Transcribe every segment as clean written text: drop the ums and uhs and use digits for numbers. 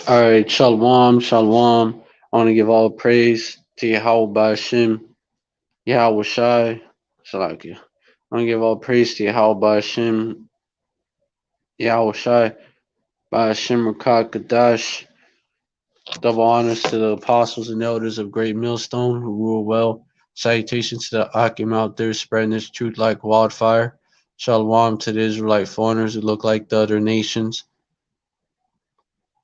All right, shalom, shalom. I want to give all praise to YAHAWASHI, YAHAWASHI, Salakia. I want to give all praise to YAHAWASHI, YAHAWASHI, Ba'ashim Rakah Kadash. Double honors to the apostles and elders of Great Millstone who rule well. Salutations to the Akim out there spreading this truth like wildfire. Shalom to the Israelite foreigners who look like the other nations,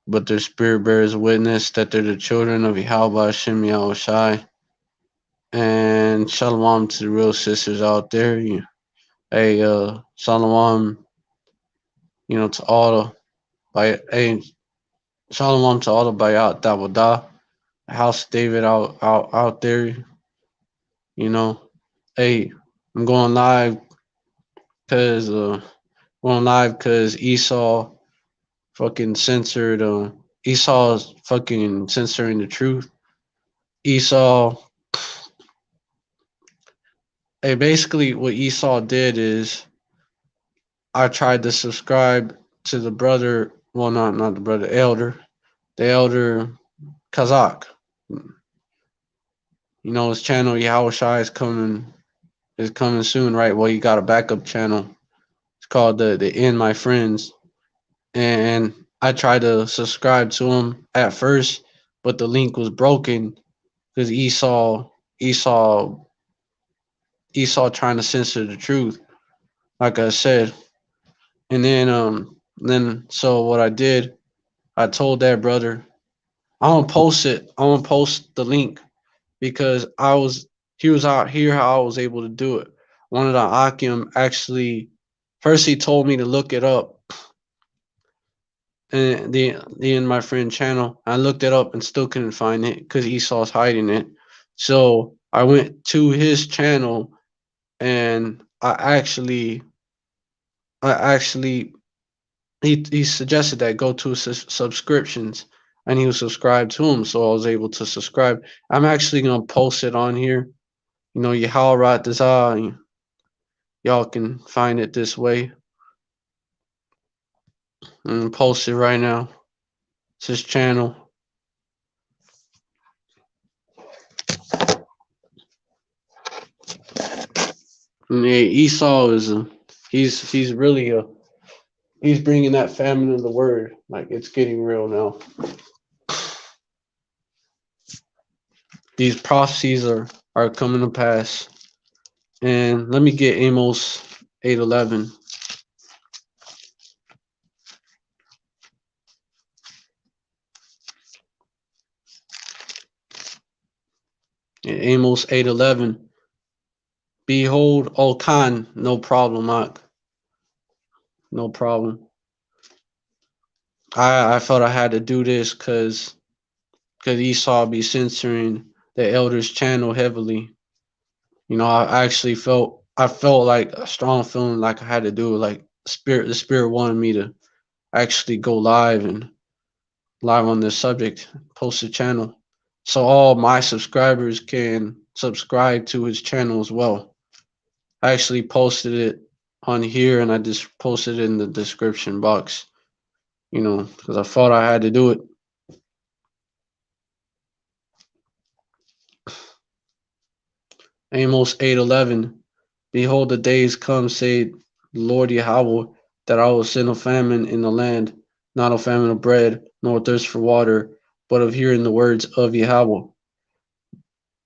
but their spirit bears witness that they're the children of Yahweh Hashem Yahushai. And shalom to the real sisters out there. Hey, shalom, to all the hey, shalom to all the Bayat Dawada, House David out there. You know, hey, I'm cause going live because Esau fucking censored. Esau's fucking censoring the truth. Esau. Hey, basically, what Esau did is I tried to subscribe to the brother. Well, not the brother, the elder Chaazaq. His channel YAHAWASHI is coming soon, right? Well, you got a backup channel. It's called the End My Friends, and I tried to subscribe to him at first, but the link was broken because Esau trying to censor the truth, like I said. And then so what I did, I told that brother, I'm gonna post it. I'm gonna post the link because he was out here how I was able to do it. One of the Akim actually first he told me to look it up and the in my friend channel. I looked it up and still couldn't find it because Esau's hiding it. So I went to his channel and I actually he suggested that go to subscriptions and he was subscribed to him, so I was able to subscribe. I'm actually gonna post it on here. Yahawrat Dazah, y'all can find it this way. And post it right now. It's his channel. And yeah, Esau is he's really he's bringing that famine of the word. Like it's getting real now. These prophecies are coming to pass. And let me get Amos 8:11. Amos 8:11. Behold, O Khan, no problem, Mark. No problem. I felt I had to do this because Esau be censoring the elders' channel heavily. I felt like a strong feeling like I had to do it. Like the spirit wanted me to actually go live on this subject, post the channel, so all my subscribers can subscribe to his channel as well. I actually posted it on here and I just posted it in the description box, because I thought I had to do it. Amos 8:11. Behold, the days come, said the Lord Yahweh, that I will send a famine in the land, not a famine of bread, nor thirst for water, but of hearing the words of Yahweh.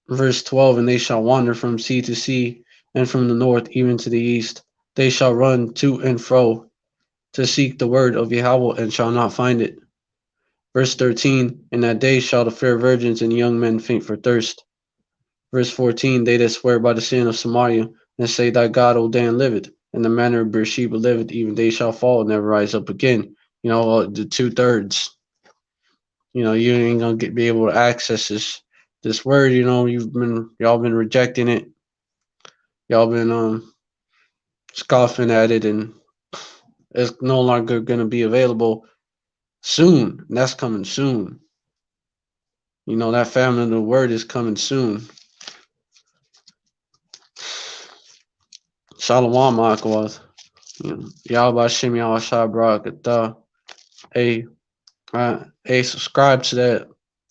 Verse 12. And they shall wander from sea to sea, and from the north even to the east. They shall run to and fro to seek the word of Yahweh, and shall not find it. Verse 13. In that day shall the fair virgins and young men faint for thirst. Verse 14. They that swear by the sin of Samaria, and say, Thy God, O Dan, liveth, and the manner of Beersheba liveth, even they shall fall and never rise up again. The 2/3. You ain't gonna be able to access this word. Y'all been rejecting it. Y'all been scoffing at it, and it's no longer gonna be available soon. And that's coming soon. That famine of the word is coming soon. Shalom Akawath. Yahweh Shem Yahweh Barakatah. Hey, Hey, subscribe to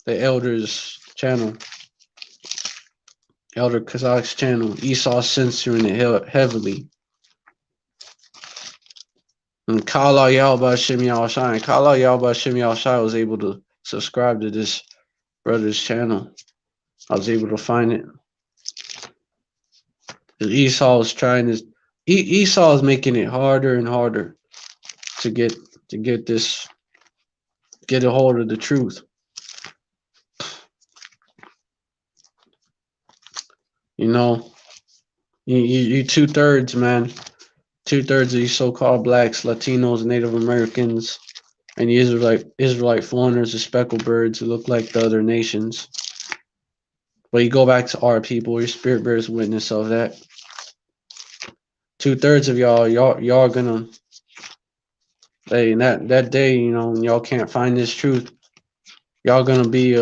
the Elder's channel, Elder Chaazaq's channel. Esau censoring it heavily. And Kala Yalba Shim Yahawashai. Kala Yalba Shim Yahawashai was able to subscribe to this brother's channel. I was able to find it. Esau is trying to. Esau is making it harder and harder to get this, get a hold of the truth. You know, you 2/3, man. 2/3 of these so-called blacks, Latinos, Native Americans, and the Israelite foreigners, the speckled birds who look like the other nations. But you go back to our people, your spirit bears witness of that. 2/3 of y'all gonna, hey, that day, you know, when y'all can't find this truth, y'all gonna be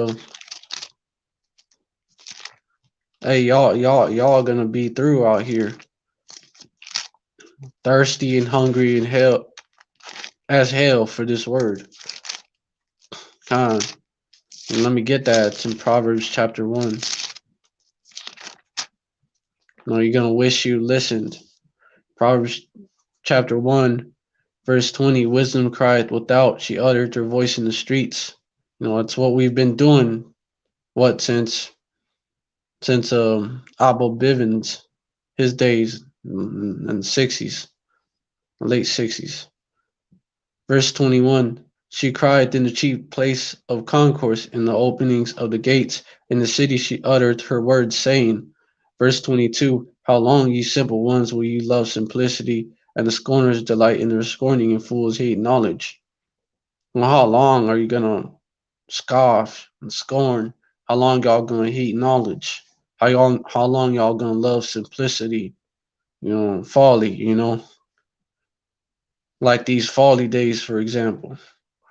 hey, y'all gonna be through out here, thirsty and hungry and hell as hell for this word. And let me get that. It's in Proverbs chapter 1. No, you're gonna wish you listened. Proverbs chapter 1, verse 20. Wisdom crieth without; she uttered her voice in the streets. You know, that's what we've been doing. What since Abel Bivens, his days in the 60s, late 60s. Verse 21. She cried in the chief place of concourse, in the openings of the gates. In the city she uttered her words, saying. Verse 22. How long, ye simple ones, will ye love simplicity, and the scorners delight in their scorning, and fools hate knowledge? Well, how long are you gonna scoff and scorn? How long y'all gonna hate knowledge? How long y'all gonna love simplicity? You know, folly, you know, like these folly days, for example.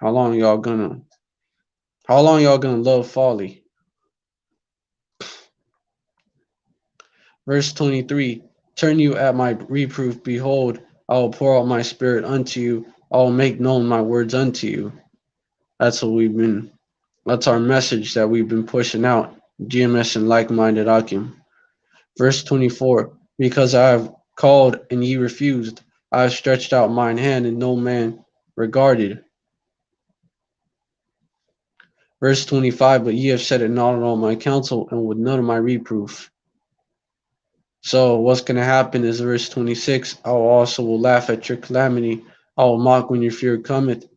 How long y'all gonna love folly? Verse 23. Turn you at my reproof, behold, I will pour out my spirit unto you, I will make known my words unto you. That's our message that we've been pushing out, GMS and like-minded Akim. Verse 24. Because I have called and ye refused, I have stretched out mine hand and no man regarded. Verse 25. But ye have set it not on all my counsel, and with none of my reproof. So what's going to happen is verse 26. I also will laugh at your calamity. I will mock when your fear cometh.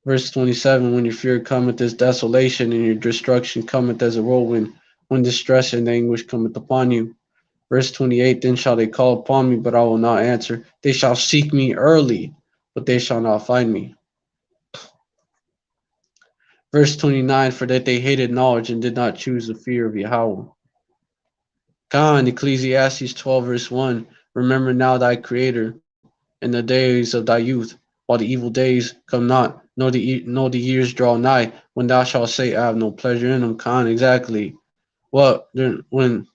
Verse 27. When your fear cometh as desolation, and your destruction cometh as a whirlwind, when distress and anguish cometh upon you. Verse 28. Then shall they call upon me, but I will not answer. They shall seek me early, but they shall not find me. Verse 29. For that they hated knowledge and did not choose the fear of Yahweh. God, Ecclesiastes 12 verse 1. Remember now thy Creator in the days of thy youth, while the evil days come not, nor the years draw nigh, when thou shalt say, I have no pleasure in them. Khan, exactly. What when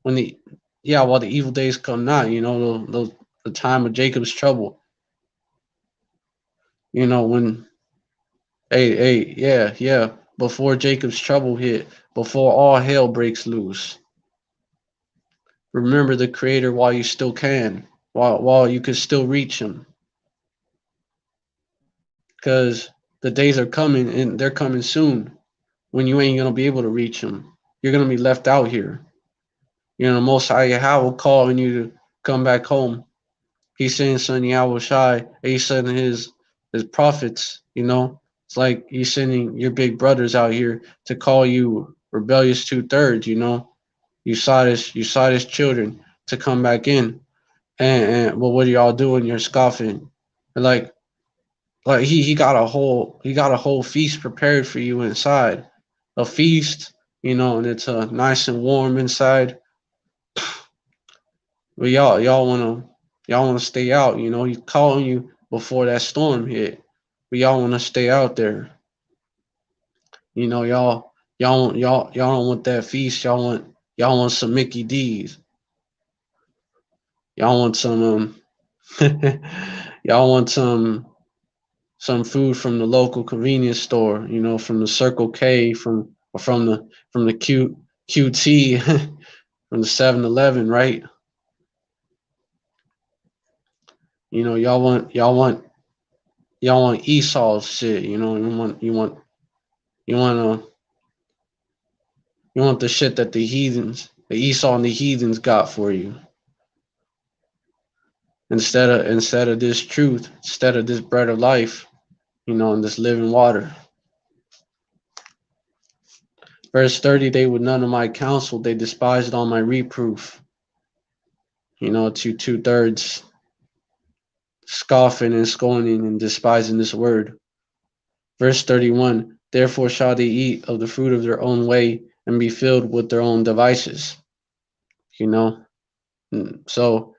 the while the evil days come not, you know, the time of Jacob's trouble. You know, when yeah, before Jacob's trouble hit, before all hell breaks loose. Remember the Creator while you still can, while you can still reach him. Because the days are coming, and they're coming soon, when you ain't gonna be able to reach him. You're gonna be left out here. You know, Most High Yahweh calling you to come back home. He's saying, son, YAHAWASHI, he's sending his prophets, you know. It's like he's sending your big brothers out here to call you rebellious 2/3, you know. You saw this children to come back in. And well, what are y'all doing? You're scoffing. And like he got a whole feast prepared for you inside. A feast, you know, and it's nice and warm inside. But y'all wanna stay out, you know. He's calling you before that storm hit. But y'all wanna stay out there. You know, y'all don't want that feast. Y'all want some Mickey D's. Y'all want some y'all want some some food from the local convenience store, you know, from the Circle K, from the QT, from the 7-Eleven, right? You know, y'all want Esau's shit, you know, you want you want the shit that the Esau and the heathens got for you. Instead of this truth, instead of this bread of life, you know, and this living water. Verse 30, they would none of my counsel, they despised all my reproof. You know, to 2/3 scoffing and scorning and despising this word. Verse 31, therefore shall they eat of the fruit of their own way and be filled with their own devices. You know? So,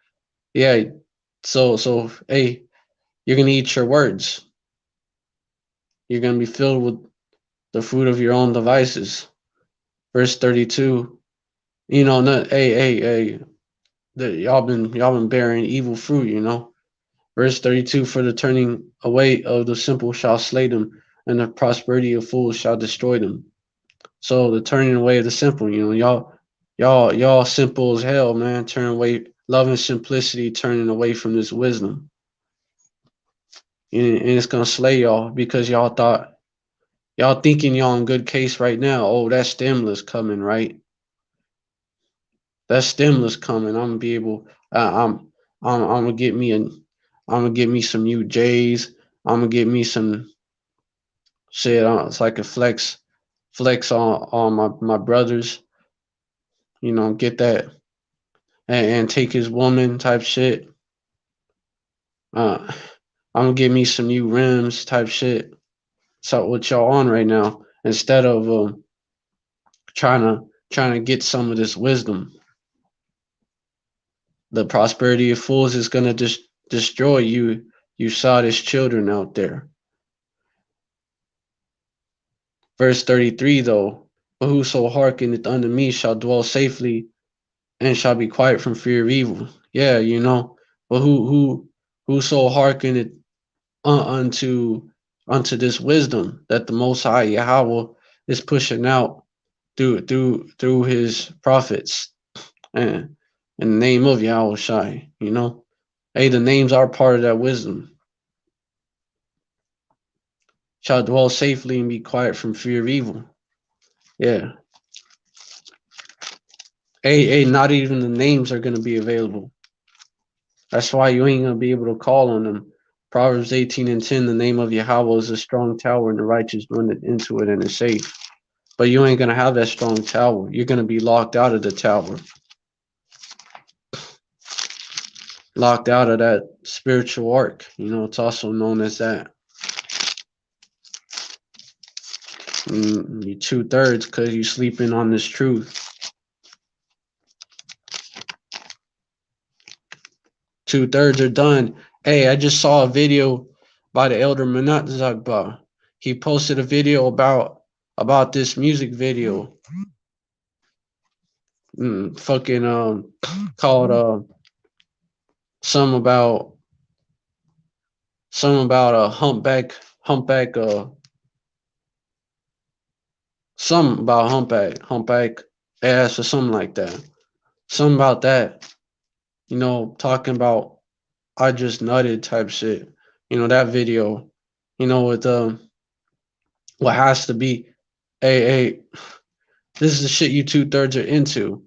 yeah, so hey, you're gonna eat your words. You're gonna be filled with the fruit of your own devices. Verse 32, you know, hey, y'all been bearing evil fruit, you know. Verse 32, for the turning away of the simple shall slay them, and the prosperity of fools shall destroy them. So the turning away of the simple, you know, y'all simple as hell, man. Turn away, loving simplicity, turning away from this wisdom. And it's gonna slay y'all because y'all thinking y'all in good case right now. Oh, that stimulus coming, right? That stimulus coming. I'm gonna be able. I'm gonna get me some new J's. I'm gonna get me some shit. It's like a flex on my brothers. You know, get that and take his woman type shit. I'm gonna get me some new rims type shit. So what y'all on right now? Instead of trying to get some of this wisdom, the prosperity of fools is gonna destroy you. You saw his children out there. Verse 33 though, but whoso hearkeneth unto me shall dwell safely and shall be quiet from fear of evil. Yeah, you know, but whoso hearkeneth unto this wisdom that the Most High Yahweh is pushing out through his prophets and in the name of Yahawashi, you know. Hey, the names are part of that wisdom. Shall dwell safely and be quiet from fear of evil. Yeah. Hey, not even the names are gonna be available. That's why you ain't gonna be able to call on them. Proverbs 18:10, the name of Yahweh is a strong tower, and the righteous run into it and is safe. But you ain't gonna have that strong tower. You're gonna be locked out of the tower. Locked out of that spiritual ark. You know, it's also known as that. You 2/3 because you sleeping on this truth. 2/3 are done. Hey, I just saw a video by the elder Manat Zagba. He posted a video about this music video. Fucking called some about a humpback something about humpback ass or something like that. Something about that. You know, talking about I just nutted type shit. You know, that video, you know, with what has to be hey, this is the shit you 2/3 are into.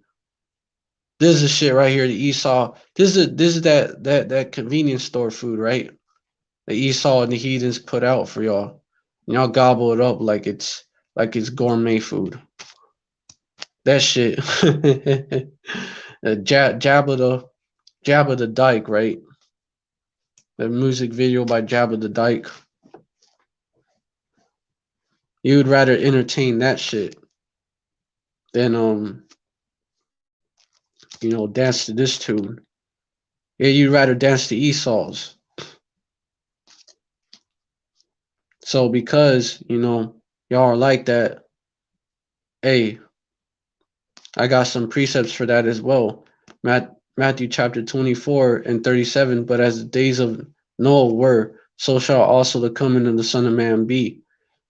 This is the shit right here, the Esau. This is that convenience store food, right? The Esau and the heathens put out for y'all. And y'all gobble it up like it's gourmet food. That shit. Jabba the Dyke, right? The music video by Jabba the Dyke. You would rather entertain that shit than you know, dance to this tune. Yeah, you'd rather dance to Esau's. So because, you know, y'all are like that, hey, I got some precepts for that as well. Matthew chapter 24 and 37, but as the days of Noah were, so shall also the coming of the Son of Man be.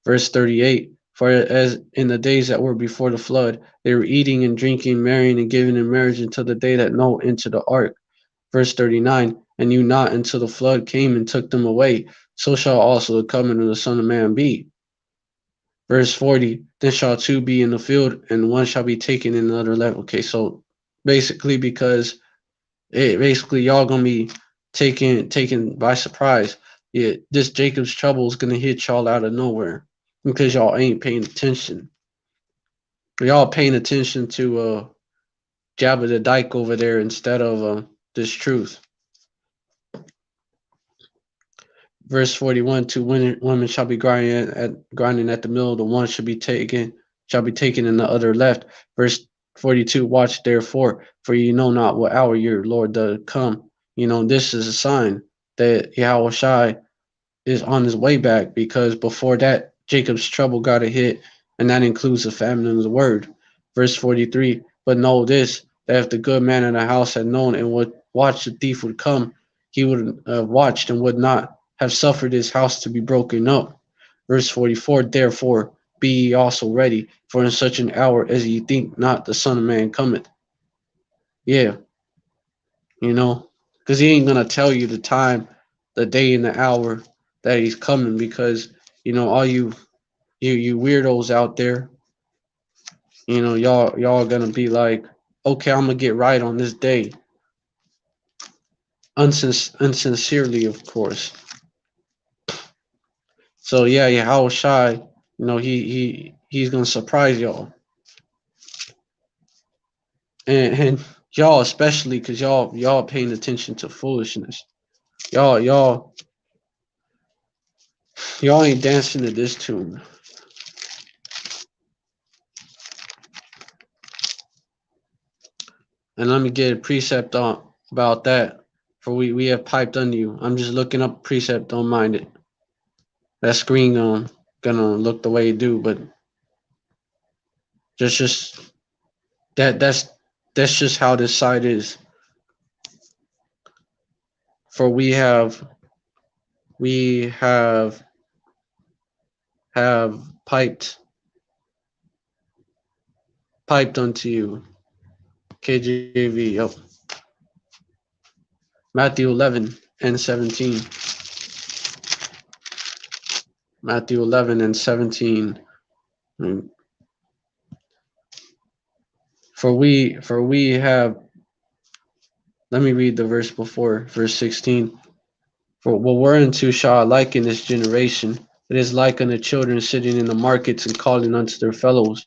Verse 38, for as in the days that were before the flood, they were eating and drinking, marrying and giving in marriage until the day that Noah entered the ark. Verse 39, and knew not until the flood came and took them away. So shall also the coming of the Son of Man be. Verse 40, then shall two be in the field, and one shall be taken in another left. Okay, so basically because basically y'all gonna be taken by surprise. Yeah, this Jacob's trouble is gonna hit y'all out of nowhere because y'all ain't paying attention. Y'all paying attention to Jabba the Dyke over there instead of this truth. Verse 41: two women shall be grinding at the mill, the one shall be taken and the other left. Verse 42: watch therefore, for you know not what hour your Lord doth come. This is a sign that Yahawashi is on his way back, because before that Jacob's trouble got a hit, and that includes the famine of the word. Verse 43: but know this, that if the good man in the house had known and would watch the thief would come, he would have watched and would not have suffered his house to be broken up. Verse 44: therefore be ye also ready, for in such an hour as ye think not the Son of Man cometh. Yeah, because he ain't gonna tell you the time, the day, and the hour that he's coming, because all you weirdos out there, y'all gonna be like, okay, I'm gonna get right on this day, unsincerely, of course. So yeah, how shy, he's gonna surprise y'all, and y'all especially, because y'all paying attention to foolishness. Y'all y'all ain't dancing to this tune. And let me get a precept on about that. For we have piped on you. I'm just looking up precept. Don't mind it. That screen gonna look the way it do, but just that's just how this side is. For we have piped unto you. KJV. Yep. Matthew 11 and 17. Matthew 11 and 17. For we have, let me read the verse before, verse 16. For whereunto shall I liken this generation? It is like unto children sitting in the markets and calling unto their fellows.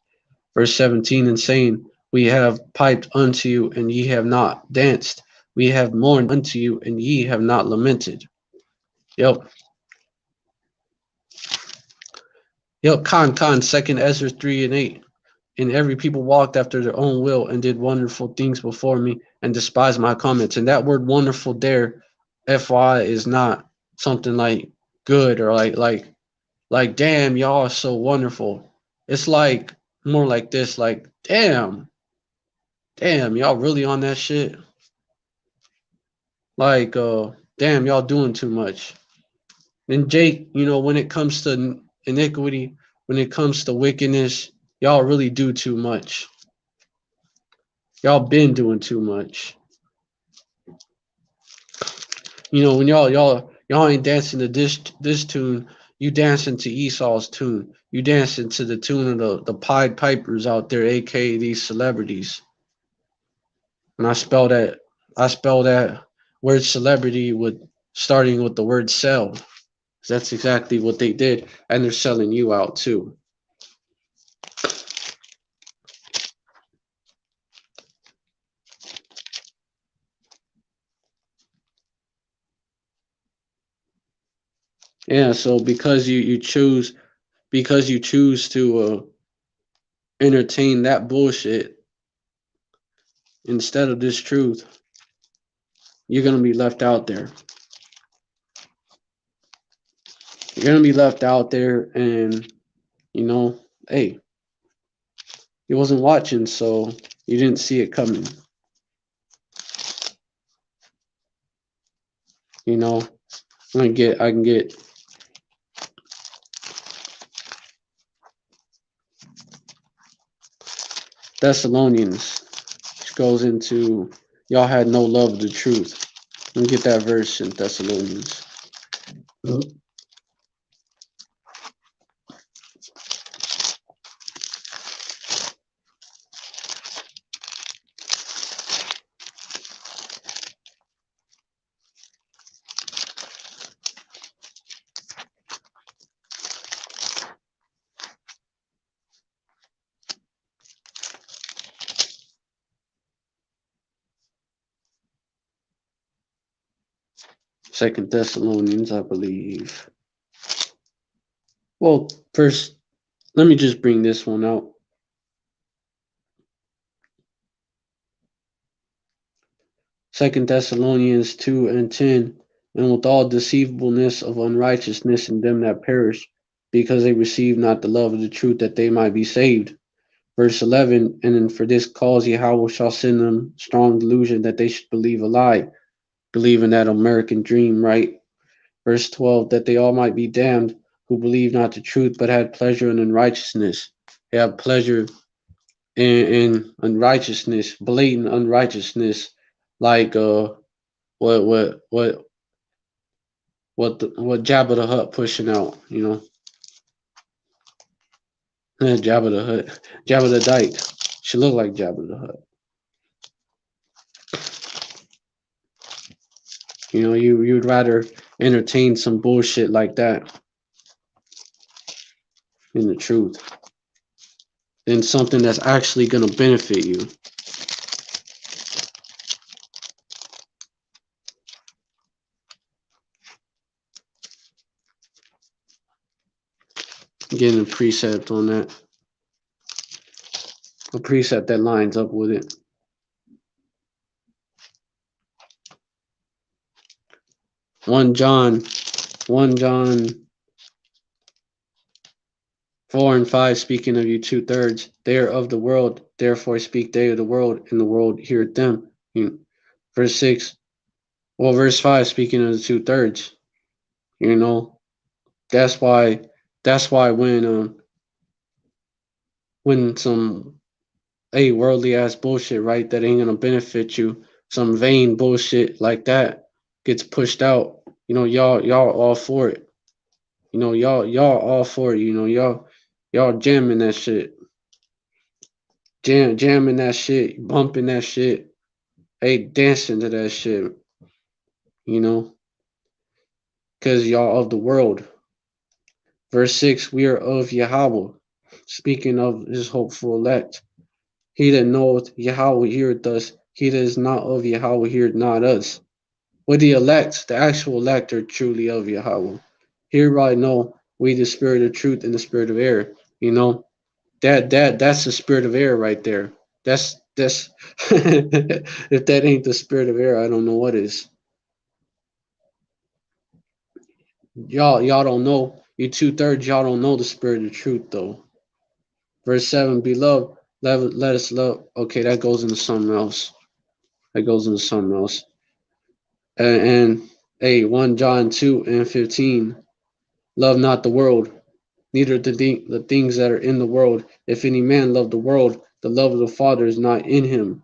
Verse 17, and saying, we have piped unto you, and ye have not danced. We have mourned unto you, and ye have not lamented. Yep. Second Ezra 3 and 8. And every people walked after their own will and did wonderful things before me and despised my comments. And that word wonderful there, FY, is not something like good or like damn, y'all are so wonderful. It's like more like this, like damn, y'all really on that shit. Like damn, y'all doing too much. And Jake, when it comes to iniquity, when it comes to wickedness, y'all really do too much. Y'all been doing too much. When y'all ain't dancing to this tune, you dancing to Esau's tune. You dancing to the tune of the Pied Pipers out there, aka these celebrities. And I spell that word celebrity with starting with the word sell. That's exactly what they did, and they're selling you out too. Yeah, so because you choose to entertain that bullshit instead of this truth, you're gonna be left out there. You're gonna be left out there, and hey, you wasn't watching, so you didn't see it coming. I can get Thessalonians, which goes into y'all had no love of the truth. Let me get that verse in Thessalonians. 2 Thessalonians, I believe. Well, first, let me just bring this one out. 2 Thessalonians 2 and 10, and with all deceivableness of unrighteousness in them that perish, because they receive not the love of the truth that they might be saved. Verse 11, and then for this cause Yahweh shall send them strong delusion that they should believe a lie, believe in that American dream, right? Verse 12, that they all might be damned who believe not the truth but had pleasure in unrighteousness. They have pleasure in unrighteousness, blatant unrighteousness, like what what Jabba the Hutt pushing out, you know. Jabba the Hutt, Jabba the Dyke. She look like Jabba the Hutt. You know, you'd rather entertain some bullshit like that in the truth than something that's actually gonna benefit you. Getting a precept on that. A precept that lines up with it. 1 John 4 and 5, speaking of you 2/3, they are of the world, therefore speak they of the world, and the world heareth them. Verse 6, well, verse 5, speaking of the 2/3, you know, that's why when some worldly ass bullshit, right, that ain't gonna benefit you, some vain bullshit like that gets pushed out, you know, y'all all for it. You know, y'all all for it, you know, y'all jamming that shit. Jamming that shit, bumping that shit, dancing to that shit, you know, because y'all of the world. Verse 6, we are of Yahweh, speaking of his hopeful elect. He that knoweth Yahweh heareth us, he that is not of Yahweh heareth not us. But the elect, the actual elect, are truly of Yahweh. Hereby know we the spirit of truth and the spirit of error. You know, that's the spirit of error right there. That's if that ain't the spirit of error, I don't know what is. Y'all don't know. You 2/3, y'all don't know the spirit of truth though. Verse 7, beloved, let us love. Okay, that goes into something else. That goes into something else. And 1 John 2 and 15, love not the world, neither the things that are in the world. If any man love the world, the love of the Father is not in him.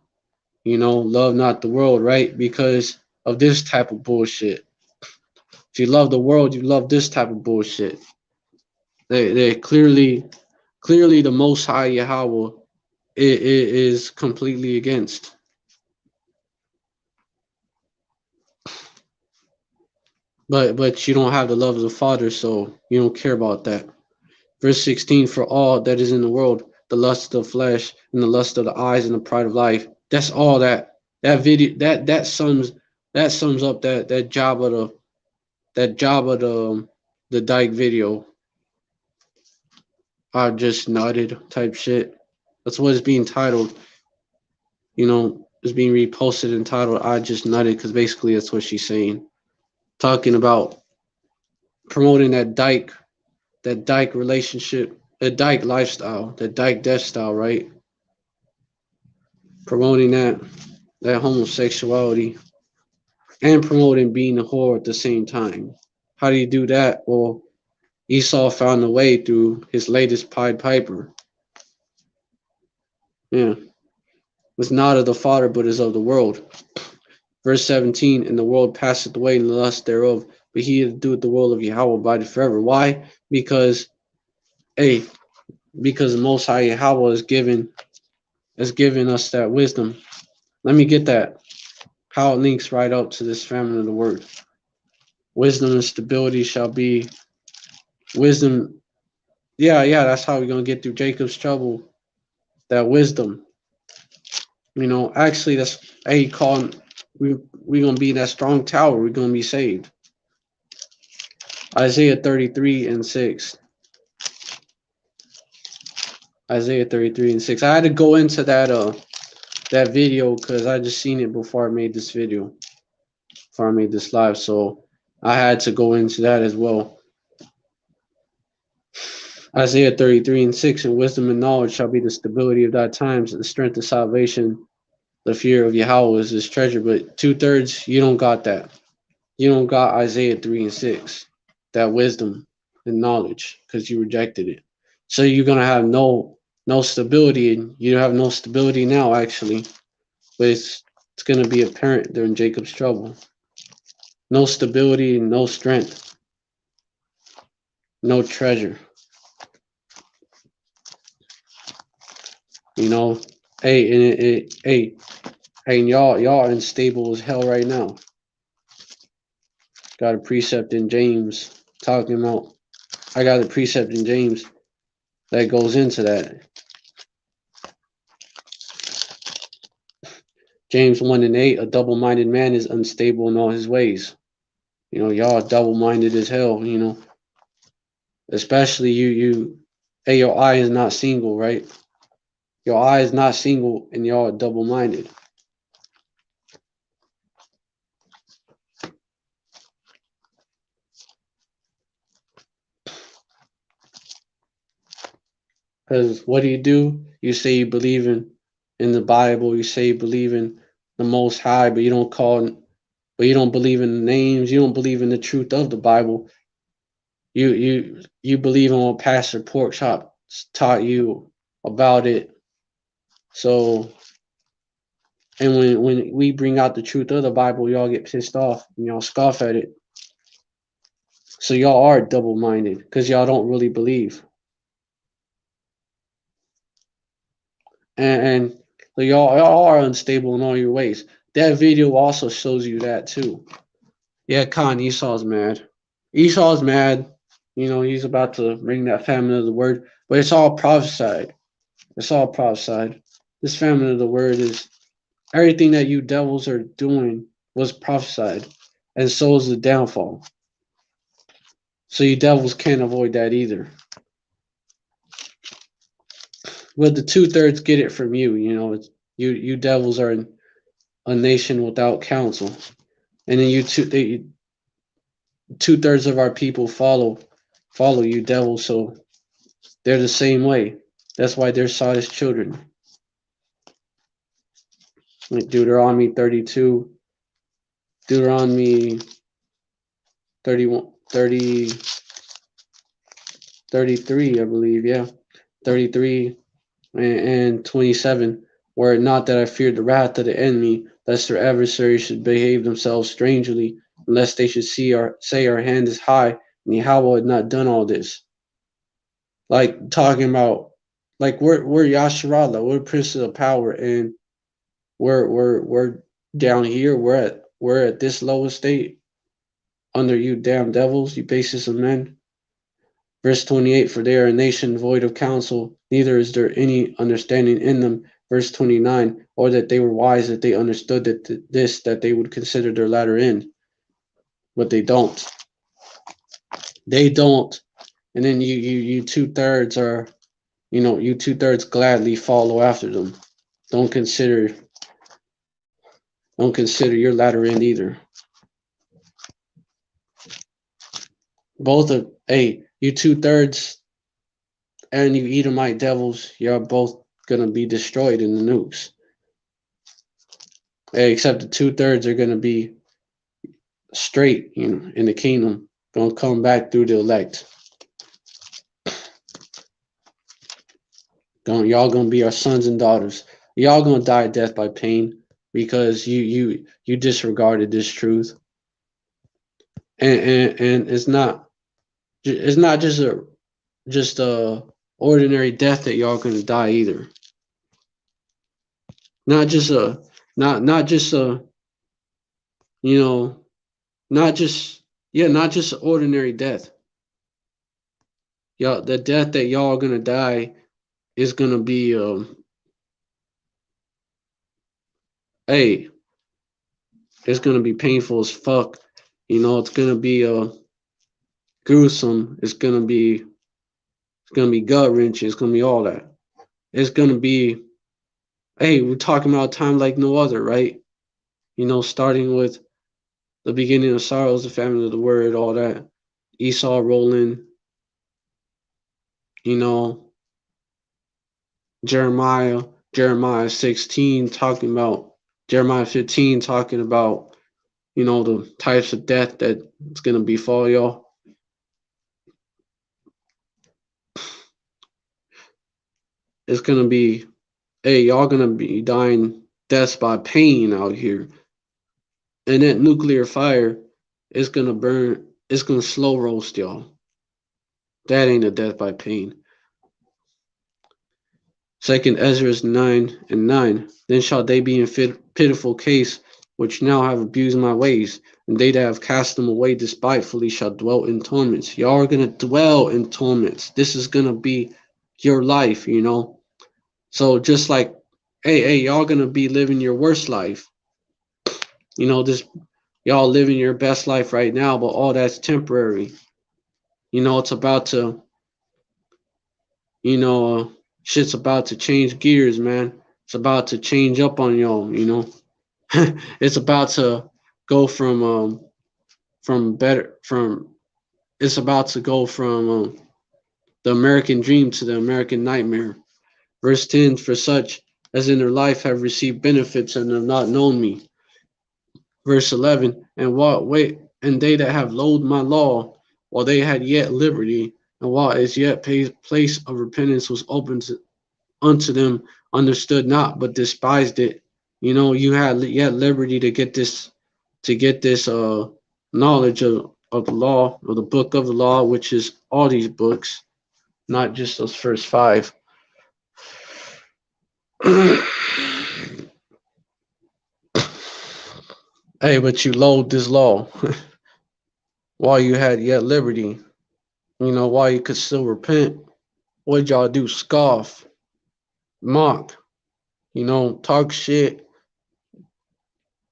You know, love not the world, right? Because of this type of bullshit. If you love the world, you love this type of bullshit. They clearly the Most High Yahweh is completely against. But you don't have the love of the Father, so you don't care about that. Verse 16, for all that is in the world, the lust of the flesh and the lust of the eyes and the pride of life. That's all that video that sums up that job of the Dyke video. I just nutted type shit. That's what it's being titled. You know, it's being reposted and titled I just nutted, because basically that's what she's saying. Talking about promoting that Dyke relationship, that Dyke lifestyle, that Dyke death style, right? Promoting that homosexuality and promoting being a whore at the same time. How do you do that? Well, Esau found a way through his latest Pied Piper. Yeah. It's not of the Father, but is of the world. Verse 17, and the world passeth away in the lust thereof, but he that doeth the will of Yahweh abideth forever. Why? Because, hey, because the Most High Yahweh has given us that wisdom. Let me get that. How it links right up to this famine of the word. Wisdom and stability shall be wisdom. Yeah, that's how we're gonna get through Jacob's trouble. That wisdom. Actually that's calling we're gonna be that strong tower, we're gonna be saved. Isaiah 33 and 6. Isaiah 33 and 6. I had to go into that video because I just seen it before I made this video. Before I made this live. So I had to go into that as well. Isaiah 33 and 6. And wisdom and knowledge shall be the stability of thy times, the strength of salvation. The fear of Yahweh is his treasure. But 2/3, you don't got that. You don't got Isaiah 3 and 6. That wisdom and knowledge because you rejected it. So you're gonna have no stability, and you have no stability now actually, but it's gonna be apparent during Jacob's trouble. No stability, no strength, no treasure. Hey, and y'all unstable as hell right now. Got a precept in James talking about. I got a precept in James that goes into that. James 1 and 8, a double-minded man is unstable in all his ways. Y'all double-minded as hell, Especially you. Hey, your eye is not single, right? Your eye is not single and y'all are double-minded. Because what do? You say you believe in the Bible, you say you believe in the Most High, but you don't believe in the names, you don't believe in the truth of the Bible. You believe in what Pastor Porkchop taught you about it. So, and when we bring out the truth of the Bible, y'all get pissed off and y'all scoff at it. So y'all are double-minded because y'all don't really believe. And so y'all are unstable in all your ways. That video also shows you that too. Yeah, Esau's mad. Esau's mad. He's about to bring that famine of the word, but it's all prophesied. It's all prophesied. This famine of the word is everything that you devils are doing was prophesied, and so is the downfall. So you devils can't avoid that either. But the 2/3 get it from you. You devils are a nation without counsel, and then 2/3 of our people follow you devils. So they're the same way. That's why they're Sodom's children. Like Deuteronomy 32, Deuteronomy 31, 33, I believe, yeah. 33 and 27. Were it not that I feared the wrath of the enemy, lest their adversaries should behave themselves strangely, unless they should say our hand is high, and Yahweh had not done all this. Like talking about, like we're Yasharallah, we're princes of power, and we're down here, we're at this low estate under you damn devils, you basis of men. Verse 28, for they are a nation void of counsel, neither is there any understanding in them. Verse 29, or that they were wise, that they understood that they would consider their latter end. But they don't. They don't. And then you 2/3 are, you 2/3 gladly follow after them. Don't consider your latter end either. Both of, you 2/3 and you Edomite devils, you're both gonna be destroyed in the nukes. Except the 2/3 are gonna be straight, in the kingdom. gonna come back through the elect. Y'all gonna be our sons and daughters. Y'all gonna die a death by pain because you disregarded this truth. And it's not just a ordinary death that y'all gonna die either. Not just a not just a you know not just not just an ordinary death. Y'all, the death that y'all are gonna die is gonna be hey, it's gonna be painful as fuck. It's gonna be gruesome. It's gonna be gut wrenching. It's gonna be all that. It's gonna be hey, we're talking about time like no other, right? Starting with the beginning of sorrows, the famine of the word, all that. Esau rolling, you know, Jeremiah 16 talking about Jeremiah 15 talking about, the types of death that's gonna befall y'all. It's gonna be, hey, y'all gonna be dying deaths by pain out here. And that nuclear fire is gonna burn, it's gonna slow roast y'all. That ain't a death by pain. Second Ezra 9:9. Then shall they be in pitiful case, which now have abused my ways, and they that have cast them away despitefully shall dwell in torments. Y'all are gonna dwell in torments. This is gonna be your life, So just like, hey, y'all gonna be living your worst life. This y'all living your best life right now, but all that's temporary. It's about to, you know, shit's about to change gears, man. It's about to change up on y'all. It's about to go from better from it's about to go from the American dream to the American nightmare. Verse 10, for such as in their life have received benefits and have not known me. Verse 11, and they that have loathed my law, while they had yet liberty, and while as yet place of repentance was open unto them, understood not, but despised it. You had yet liberty to get this knowledge of the law, or the book of the law, which is all these books, not just those first five. Hey, but you loathed this law while you had yet liberty. While you could still repent. What y'all do? Scoff, mock, talk shit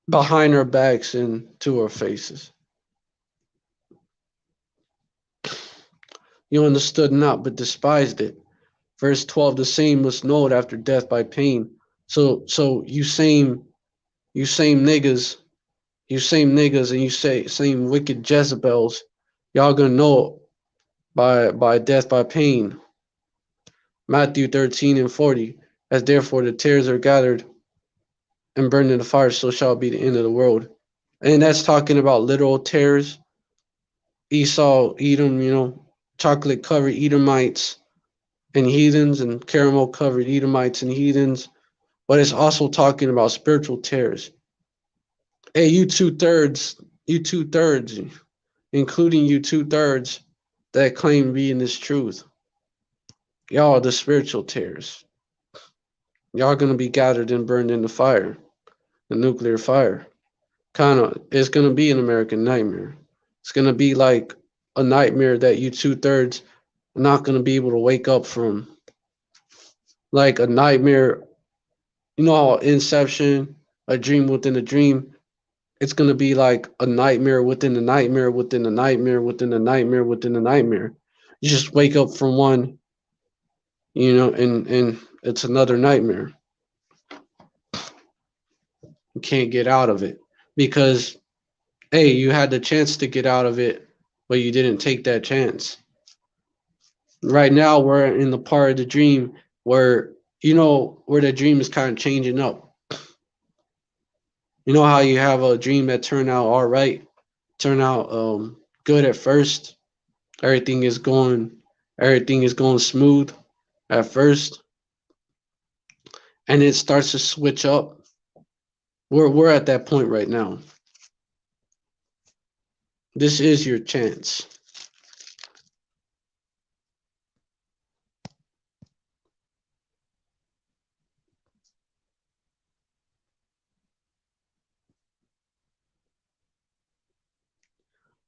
behind our backs and to our faces. You understood not, but despised it. Verse 12, the same must know it after death by pain. So you same niggas, and you say same wicked Jezebels, y'all gonna know it by death by pain. Matthew 13:40, as therefore the tares are gathered and burned in the fire, so shall be the end of the world. And that's talking about literal tares. Esau, Edom, chocolate covered Edomites and heathens, and caramel covered Edomites and heathens. But it's also talking about spiritual tares. Hey, you two-thirds, including you two-thirds that claim to be in this truth. Y'all are the spiritual tares. Y'all are going to be gathered and burned in the fire, the nuclear fire. It's going to be an American nightmare. It's going to be like a nightmare that you two-thirds are not going to be able to wake up from. Like a nightmare, how Inception, a dream within a dream, it's going to be like a nightmare within a nightmare within a nightmare within a nightmare within a nightmare. You just wake up from one, and it's another nightmare. You can't get out of it because, hey, you had the chance to get out of it, but you didn't take that chance. Right now, we're in the part of the dream where, where the dream is kind of changing up. You know how you have a dream that turned out all right, turn out good at first. Everything is going smooth at first, and it starts to switch up. We're at that point right now. This is your chance.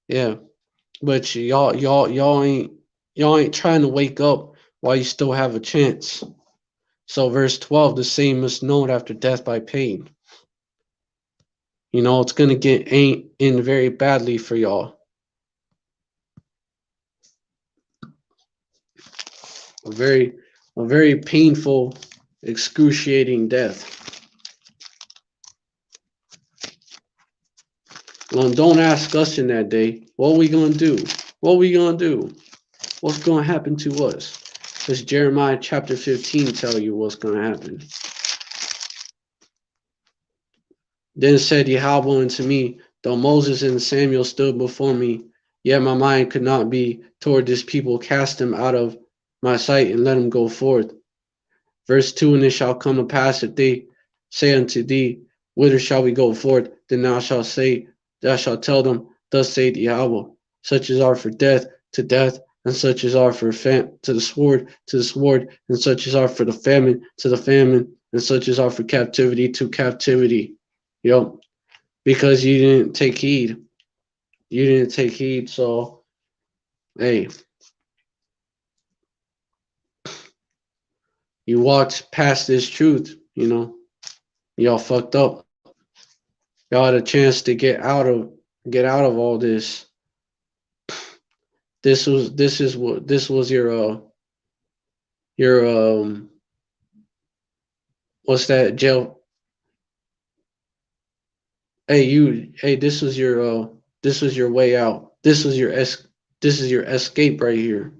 Yeah, but y'all ain't trying to wake up while you still have a chance. So verse 12, the same is known after death by pain. You know, it's gonna get in very badly for y'all. A very painful, excruciating death. Well, don't ask us in that day, what are we gonna do? What are we gonna do? What's gonna happen to us? Does Jeremiah chapter 15 tell you what's gonna happen? Then said Yahweh unto me, though Moses and Samuel stood before me, yet my mind could not be toward this people. Cast them out of my sight and let them go forth. Verse 2, and it shall come to pass if they say unto thee, whither shall we go forth? Then thou shalt tell them, thus saith Yahweh, such as are for death, to death, and such as are for to the sword, and such as are for the famine, to the famine, and such as are for captivity, to captivity. Yep. Because you didn't take heed. You didn't take heed, so hey. You walked past this truth, you know. Y'all fucked up. Y'all had a chance to get out of all this. This was your what's that, jail? Hey, this was your way out. This is your escape right here.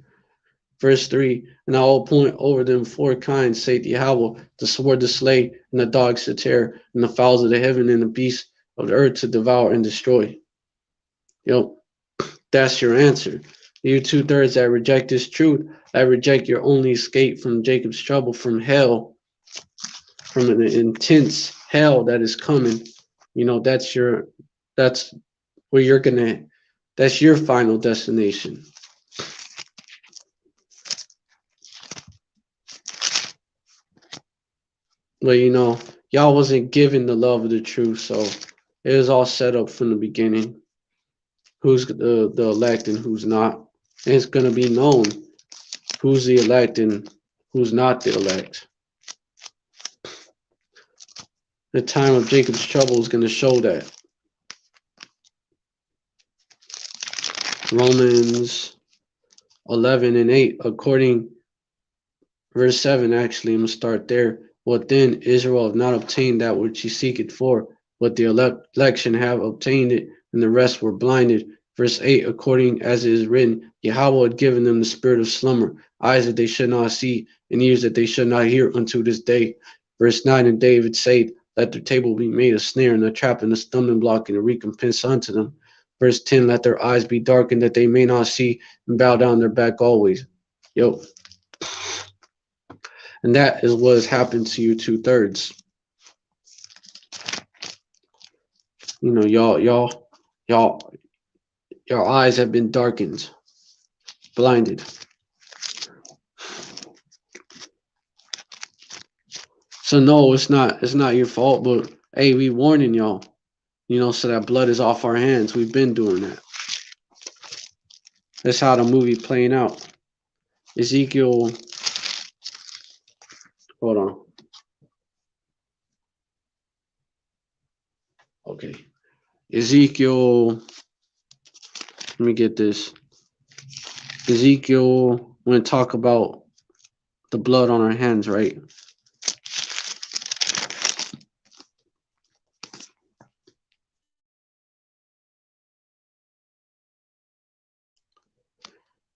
Verse 3, and I will appoint over them 4 kinds, saith Yahweh, the sword to slay, and the dogs to tear, and the fowls of the heaven, and the beasts of the earth to devour and destroy. Yep, that's your answer. You 2/3 that reject this truth, that reject your only escape from Jacob's trouble, from hell, from an intense hell that is coming. You know, that's where you're gonna, that's your final destination. But you know, y'all wasn't given the love of the truth, so it was all set up from the beginning. Who's the elect and who's not. And it's gonna be known who's the elect and who's not the elect. The time of Jacob's trouble is gonna show that. Romans 11:8, according verse 7, actually, I'm gonna start there. What then? Israel have not obtained that which he seeketh for, but the election have obtained it, and the rest were blinded. Verse 8, according as it is written, Yahweh had given them the spirit of slumber, eyes that they should not see, and ears that they should not hear unto this day. Verse 9, and David said, let their table be made a snare, and a trap, and a stumbling block, and a recompense unto them. Verse 10, let their eyes be darkened, that they may not see, and bow down their back always. Yo. And that is what has happened to you 2/3. You know, your eyes have been darkened, blinded. So no, it's not your fault, but hey, we warning y'all, you know, so that blood is off our hands. We've been doing that. That's how the movie playing out. Ezekiel, hold on. Okay. Ezekiel, let me get this. Ezekiel, we're going to talk about the blood on our hands, right?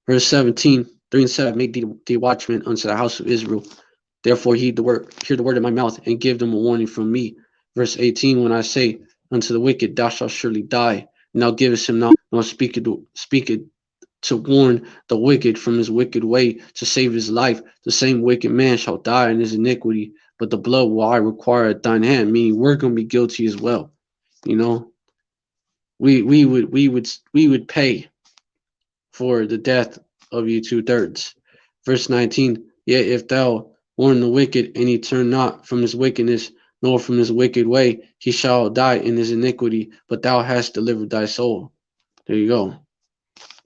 Verse 17, 3 and 7, make the watchman unto the house of Israel. Therefore hear the word of my mouth, and give them a warning from me. Verse 18, when I say unto the wicked, thou shalt surely die, and thou givest him not, nor speak it to warn the wicked from his wicked way, to save his life. The same wicked man shall die in his iniquity, but the blood will I require at thine hand. Meaning we're gonna be guilty as well. You know, we would pay for the death of you 2/3. Verse 19. Yet if thou warn the wicked, and he turn not from his wickedness, nor from his wicked way, he shall die in his iniquity, but thou hast delivered thy soul. There you go.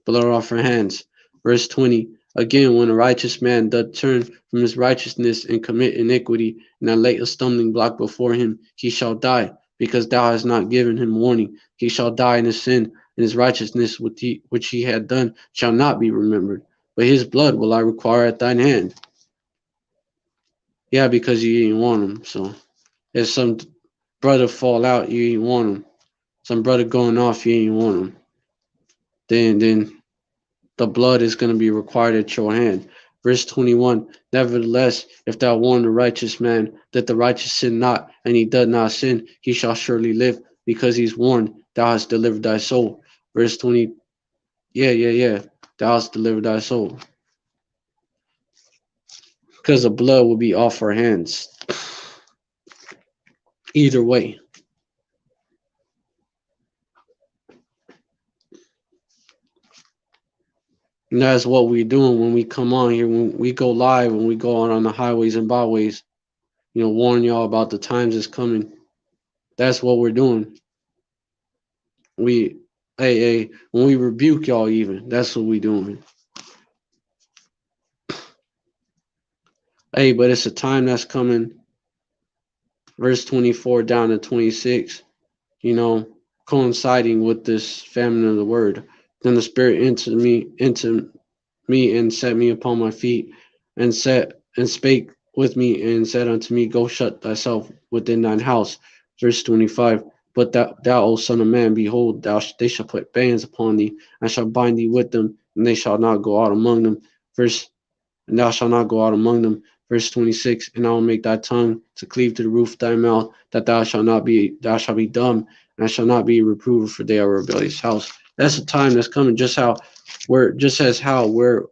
Blood off our hands. Verse 20. Again, when a righteous man doth turn from his righteousness and commit iniquity, and I lay a stumbling block before him, he shall die, because thou hast not given him warning. He shall die in his sin, and his righteousness which he had done shall not be remembered. But his blood will I require at thine hand. Yeah, because you didn't want him. So if some brother fall out, you ain't want him. Some brother going off, you ain't want him. Then the blood is going to be required at your hand. Verse 21. Nevertheless, if thou warn the righteous man that the righteous sin not, and he doth not sin, he shall surely live, because he's warned, thou hast delivered thy soul. Verse 20. Yeah. Thou hast delivered thy soul. Because the blood will be off our hands. Either way. And that's what we're doing when we come on here, when we go live, when we go on the highways and byways, warn y'all about the times that's coming. That's what we're doing. When we rebuke y'all, even, that's what we doing. Hey, but it's a time that's coming. Verse 24 down to 26, coinciding with this famine of the word. Then the Spirit entered me and set me upon my feet, and spake with me, and said unto me, Go shut thyself within thine house. Verse 25. But thou, O son of man, behold, they shall put bands upon thee, and shall bind thee with them, and they shall not go out among them. And thou shalt not go out among them. Verse 26. And I will make thy tongue to cleave to the roof of thy mouth, that thou shalt be dumb, and I shall not be reproved for they are a rebellious house. That's the time that's coming. Just as how we're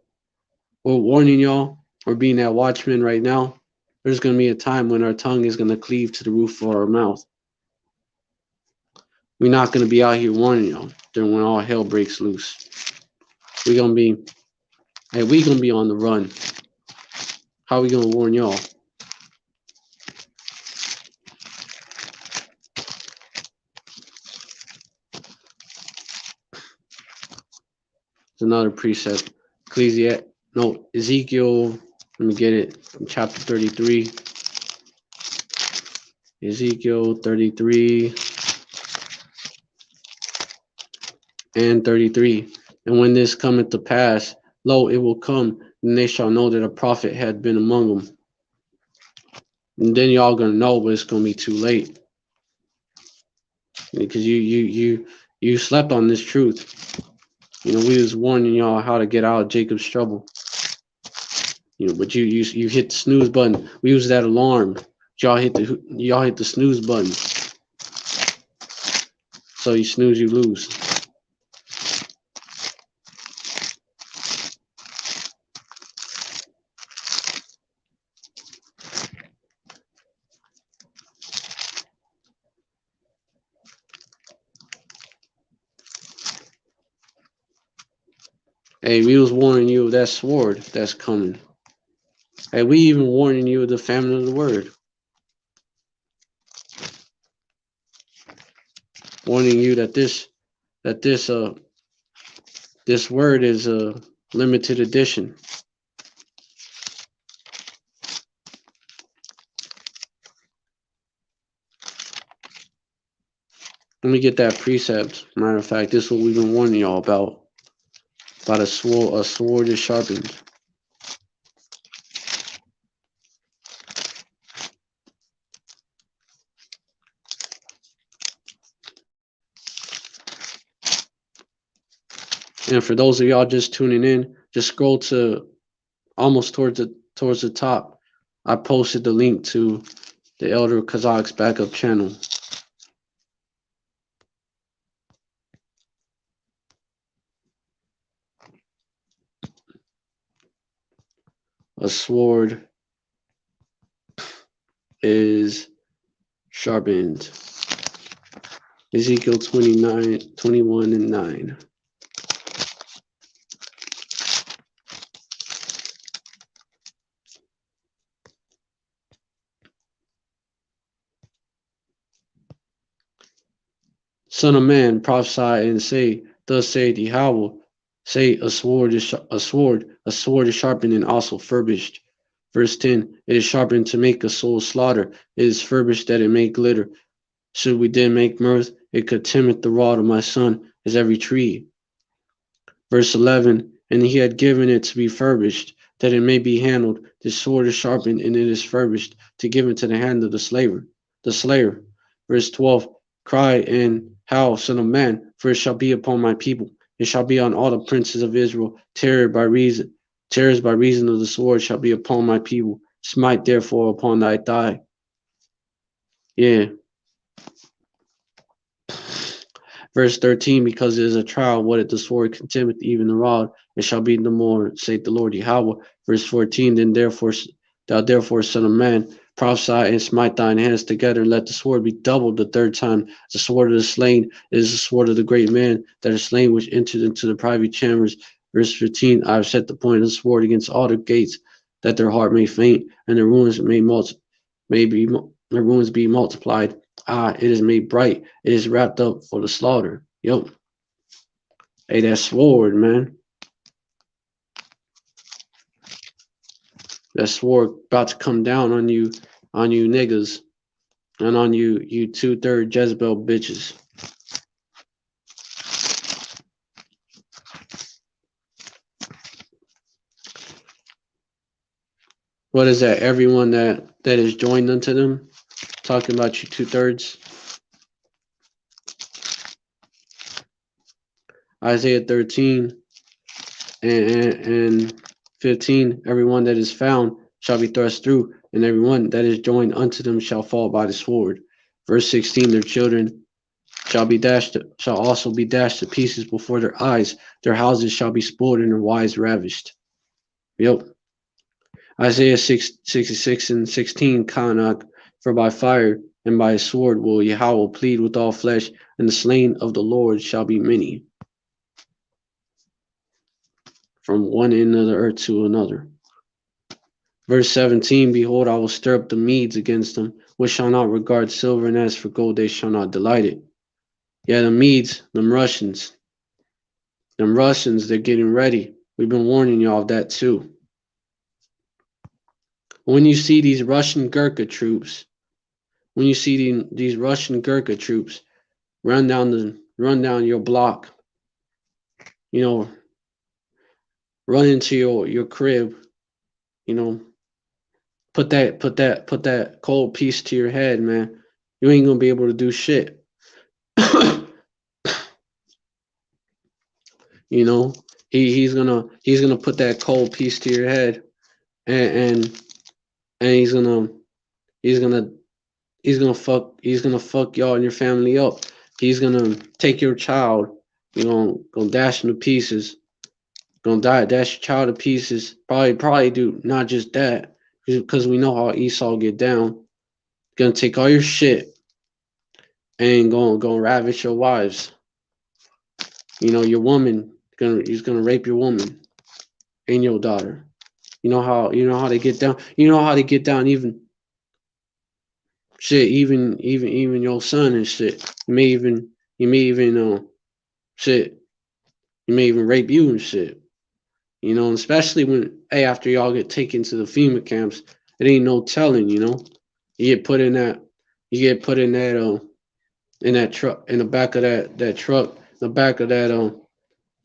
warning y'all, we're being that watchman right now. There's going to be a time when our tongue is going to cleave to the roof of our mouth. We're not going to be out here warning y'all during when all hell breaks loose. We're going to be on the run. How are we going to warn y'all? It's another precept. Ezekiel, let me get it, from chapter 33. Ezekiel 33 and 33. And when this cometh to pass, lo, it will come, and they shall know that a prophet had been among them. And then y'all gonna know, but it's gonna be too late, because you slept on this truth. We was warning y'all how to get out of Jacob's trouble. But you hit the snooze button. We use that alarm. Y'all hit the snooze button. So you snooze, you lose. Hey, we was warning you of that sword that's coming. Hey, we even warning you of the famine of the word. Warning you that this word is a limited edition. Let me get that precept. Matter of fact, this is what we've been warning y'all about. About a sword is sharpened. And for those of y'all just tuning in, just scroll to almost towards the top. I posted the link to the Elder Chaazaq's backup channel. a sword is sharpened. Ezekiel 21:9. Son of man, prophesy and say, thus saith Yahweh, say a sword is sharpened and also furbished. Verse 10, it is sharpened to make a soul slaughter, it is furbished that it may glitter. Should we then make mirth, it could tempt the rod of my son as every tree. Verse 11, and he had given it to be furbished, that it may be handled. The sword is sharpened, and it is furbished, to give into the hand of the slayer. Verse 12, cry and howl, son of man, for it shall be upon my people. It shall be on all the princes of Israel. Terrors by reason of the sword shall be upon my people. Smite therefore upon thy thigh. Yeah. Verse 13, because it is a trial, what if the sword contemneth even the rod, it shall be no more, saith the Lord Yahweh. Verse 14, then therefore, thou therefore, son of man, prophesy and smite thine hands together, and let the sword be doubled the third time. The sword of the slain is the sword of the great man that is slain, which entered into the private chambers. Verse 15, I have set the point of the sword against all the gates, that their heart may faint, and their ruins be multiplied. Ah, it is made bright. It is wrapped up for the slaughter. Yo. Hey, that sword, man. That sword about to come down on you niggas. And on you 2/3 Jezebel bitches. What is that? Everyone that is joined unto them? Talking about you 2/3. Isaiah 13 and 15, everyone that is found shall be thrust through, and everyone that is joined unto them shall fall by the sword. Verse 16, their children shall also be dashed to pieces before their eyes. Their houses shall be spoiled and their wives ravished. Yep. Isaiah 66:16, Chaazaq, for by fire and by a sword will Yahweh plead with all flesh, and the slain of the Lord shall be many. From one end of the earth to another. Verse 17, behold, I will stir up the Medes against them, which shall not regard silver, and as for gold, they shall not delight it. Yeah, the Medes, them Russians, they're getting ready. We've been warning y'all of that too. When you see these Russian Gurkha troops, these Russian Gurkha troops run down your block, you know, run into your crib, you know, put that cold piece to your head, man. You ain't gonna be able to do shit. You know, he's gonna put that cold piece to your head, and he's gonna fuck y'all and your family up. He's gonna take your child, gonna dash him to pieces, dash your child to pieces. Probably do not just that, because we know how Esau get down. Gonna take all your shit and gonna ravish your wives. You know, your woman, he's gonna rape your woman and your daughter. You know how they get down. You know how they get down. Even your son and shit. You may even shit. You may even rape you and shit. You know, especially when after y'all get taken to the FEMA camps, it ain't no telling. You know, you get put in that in that truck, in the back of that truck, the back of that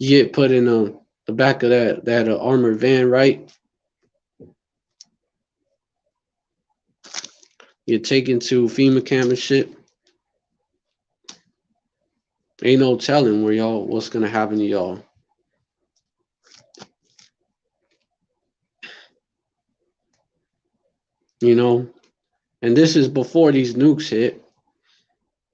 you get put in the back of that armored van, right? You're taken to FEMA camp and shit. Ain't no telling what's gonna happen to y'all. You know, and this is before these nukes hit,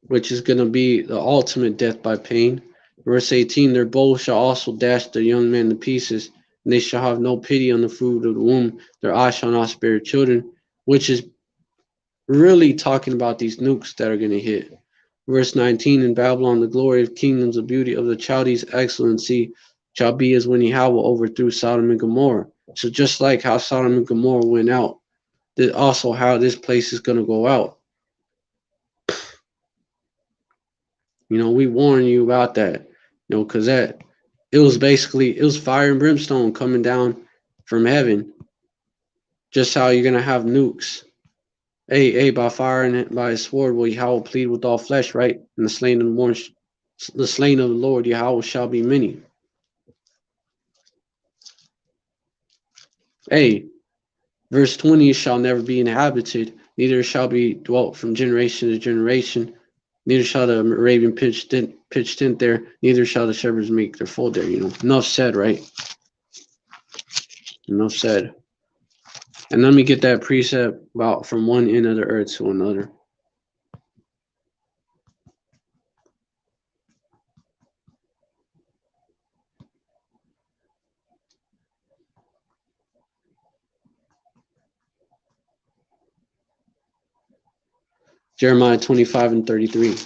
which is gonna be the ultimate death by pain. Verse 18, their bow shall also dash the young men to pieces, and they shall have no pity on the fruit of the womb. Their eyes shall not spare children, which is really talking about these nukes that are going to hit. Verse 19, in Babylon, the glory of kingdoms, the beauty of the Chaldees' excellency shall be as when Yahweh overthrew Sodom and Gomorrah. So just like how Sodom and Gomorrah went out, also how this place is going to go out. You know, we warn you about that, you know, because it was fire and brimstone coming down from heaven. Just how you're going to have nukes. Hey, by fire and by his sword will Yahweh plead with all flesh, right? And the slain of the Lord Yahweh shall be many. Hey, verse 20 shall never be inhabited, neither shall be dwelt from generation to generation. Neither shall the Arabian pitch tent there, neither shall the shepherds make their fold there. You know, enough said, right? Enough said. And let me get that precept about from one end of the earth to another. Jeremiah 25 and 33.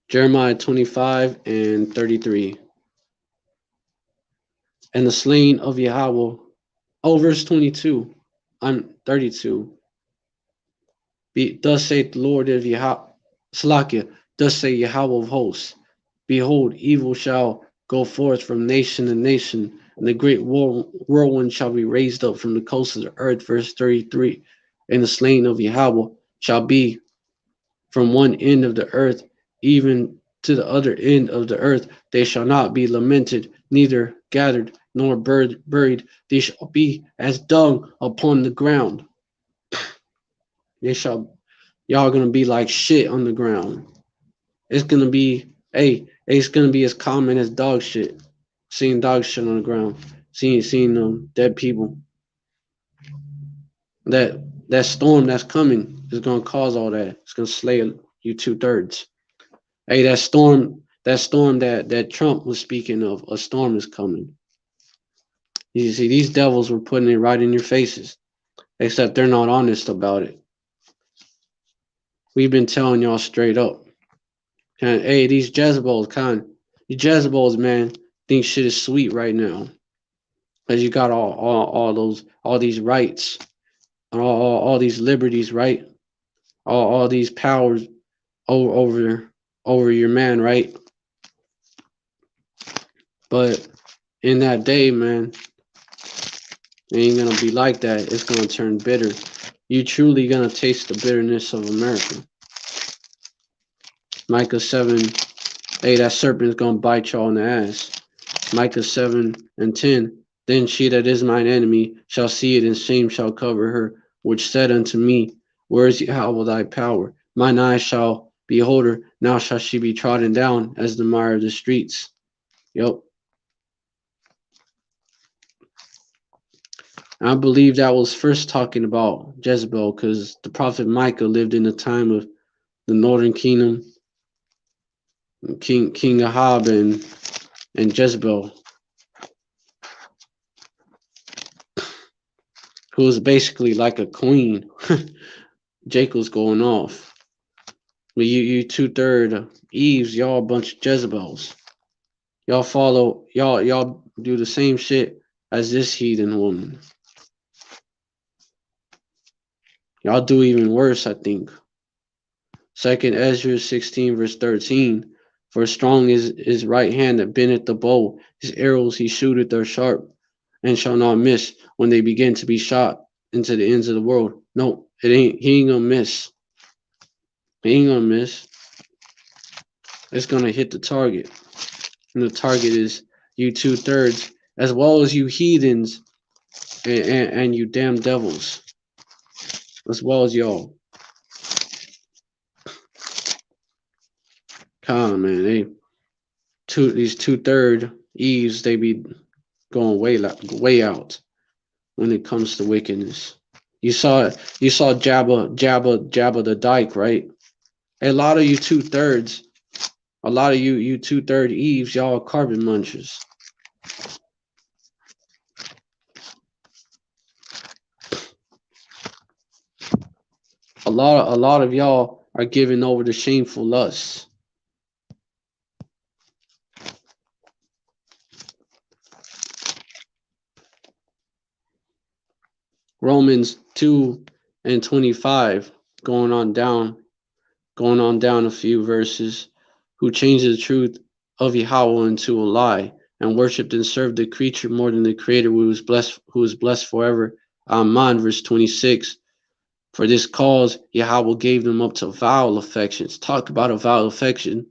Jeremiah 25 and 33. And the slain of Yahweh. Oh, verse 22. I'm 32. Thus saith the Lord of Yahweh. Salakia. Thus say Yahweh of hosts. Behold, evil shall go forth from nation to nation, and the great whirlwind shall be raised up from the coast of the earth. Verse 33. And the slain of Yahweh shall be from one end of the earth even to the other end of the earth. They shall not be lamented, neither gathered nor buried. They shall be as dung upon the ground. Y'all gonna be like shit on the ground. It's gonna be, it's gonna be as common as dog shit. Seeing dog shit on the ground, seeing dead people. That storm that's coming is gonna cause all that. It's gonna slay you 2/3. Hey, that storm that Trump was speaking of, a storm is coming. You see, these devils were putting it right in your faces, except they're not honest about it. We've been telling y'all straight up. Hey, these Jezebels, man, think shit is sweet right now, cause you got all these rights, all these liberties, right? All these powers over your man, right? But in that day, man, it ain't gonna be like that. It's gonna turn bitter. You truly gonna taste the bitterness of America. Micah 7, hey, that serpent's gonna bite y'all in the ass. Micah 7 and 10, then she that is mine enemy shall see it, and shame shall cover her, which said unto me, where is Yahweh thy power? Mine eyes shall behold her, now shall she be trodden down as the mire of the streets. Yep. I believe that was first talking about Jezebel, because the prophet Micah lived in the time of the northern kingdom, King Ahab and Jezebel, who was basically like a queen. Jacob's going off. But you 2/3 Eves, y'all a bunch of Jezebels. Y'all do the same shit as this heathen woman. Y'all do even worse, I think. 2nd Ezra 16 verse 13. For strong is his right hand that bendeth the bow. His arrows he shooteth are sharp, and shall not miss when they begin to be shot into the ends of the world. No, he ain't gonna miss. He ain't gonna miss. It's gonna hit the target. And the target is you 2/3, as well as you heathens and you damn devils. As well as y'all. Come on, man. Hey. these two-third Eves, they be going way out when it comes to wickedness. You saw Jabba the Dyke, right? A lot of you two-thirds, a lot of you two-third Eves, y'all are carbon munchers. A lot of y'all are giving over to shameful lusts. Romans 2:25, going on down a few verses, who changed the truth of Yahweh into a lie, and worshipped and served the creature more than the Creator, who is blessed forever. Amen. Verse 26. For this cause Yahweh gave them up to vile affections. Talk about a vile affection.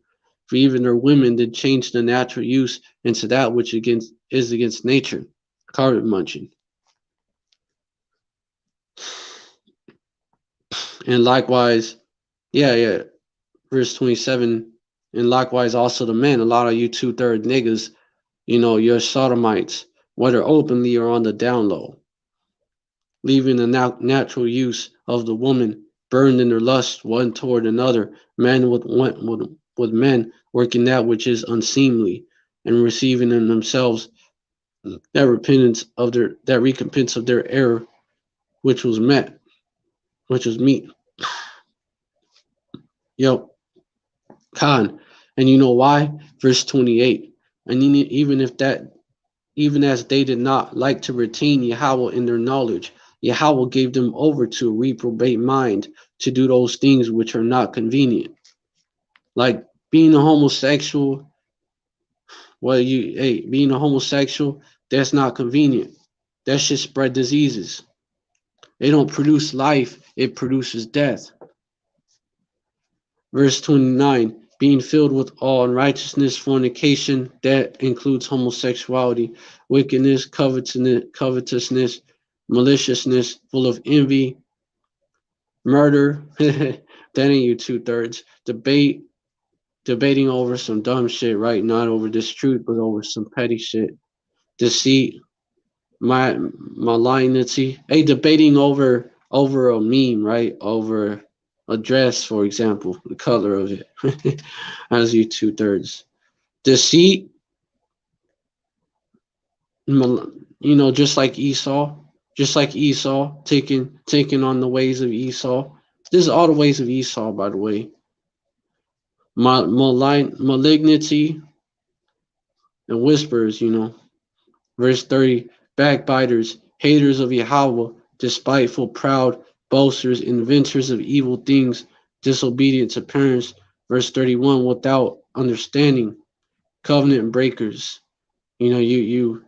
For even their women did change the natural use into that which is against nature. Carpet munching. And likewise, yeah. Verse 27, and likewise also the men, a lot of you two-third niggas, you're sodomites, whether openly or on the down low, leaving the natural use of the woman burned in their lust one toward another, men with men, working that which is unseemly, and receiving in themselves that recompense of their error, which was meat. Yo, Khan. And you know why? Verse 28. And even as they did not like to retain Yahweh in their knowledge, Yahweh gave them over to a reprobate mind to do those things which are not convenient. Like being a homosexual, being a homosexual, that's not convenient. That shit spread diseases. It don't produce life, it produces death. Verse 29, being filled with all unrighteousness, fornication, that includes homosexuality, wickedness, covetousness, maliciousness, full of envy, murder. That ain't you two-thirds. Debating over some dumb shit, right? Not over this truth, but over some petty shit. Deceit, malignity. Hey, debating over a meme, right? Over a dress, for example, the color of it. As you two-thirds. Deceit, just like Esau, taking on the ways of Esau. This is all the ways of Esau, by the way. Malignity and whispers, Verse 30, backbiters, haters of Yahweh, despiteful, proud, boasters, inventors of evil things, disobedient to parents. Verse 31, without understanding, covenant breakers. You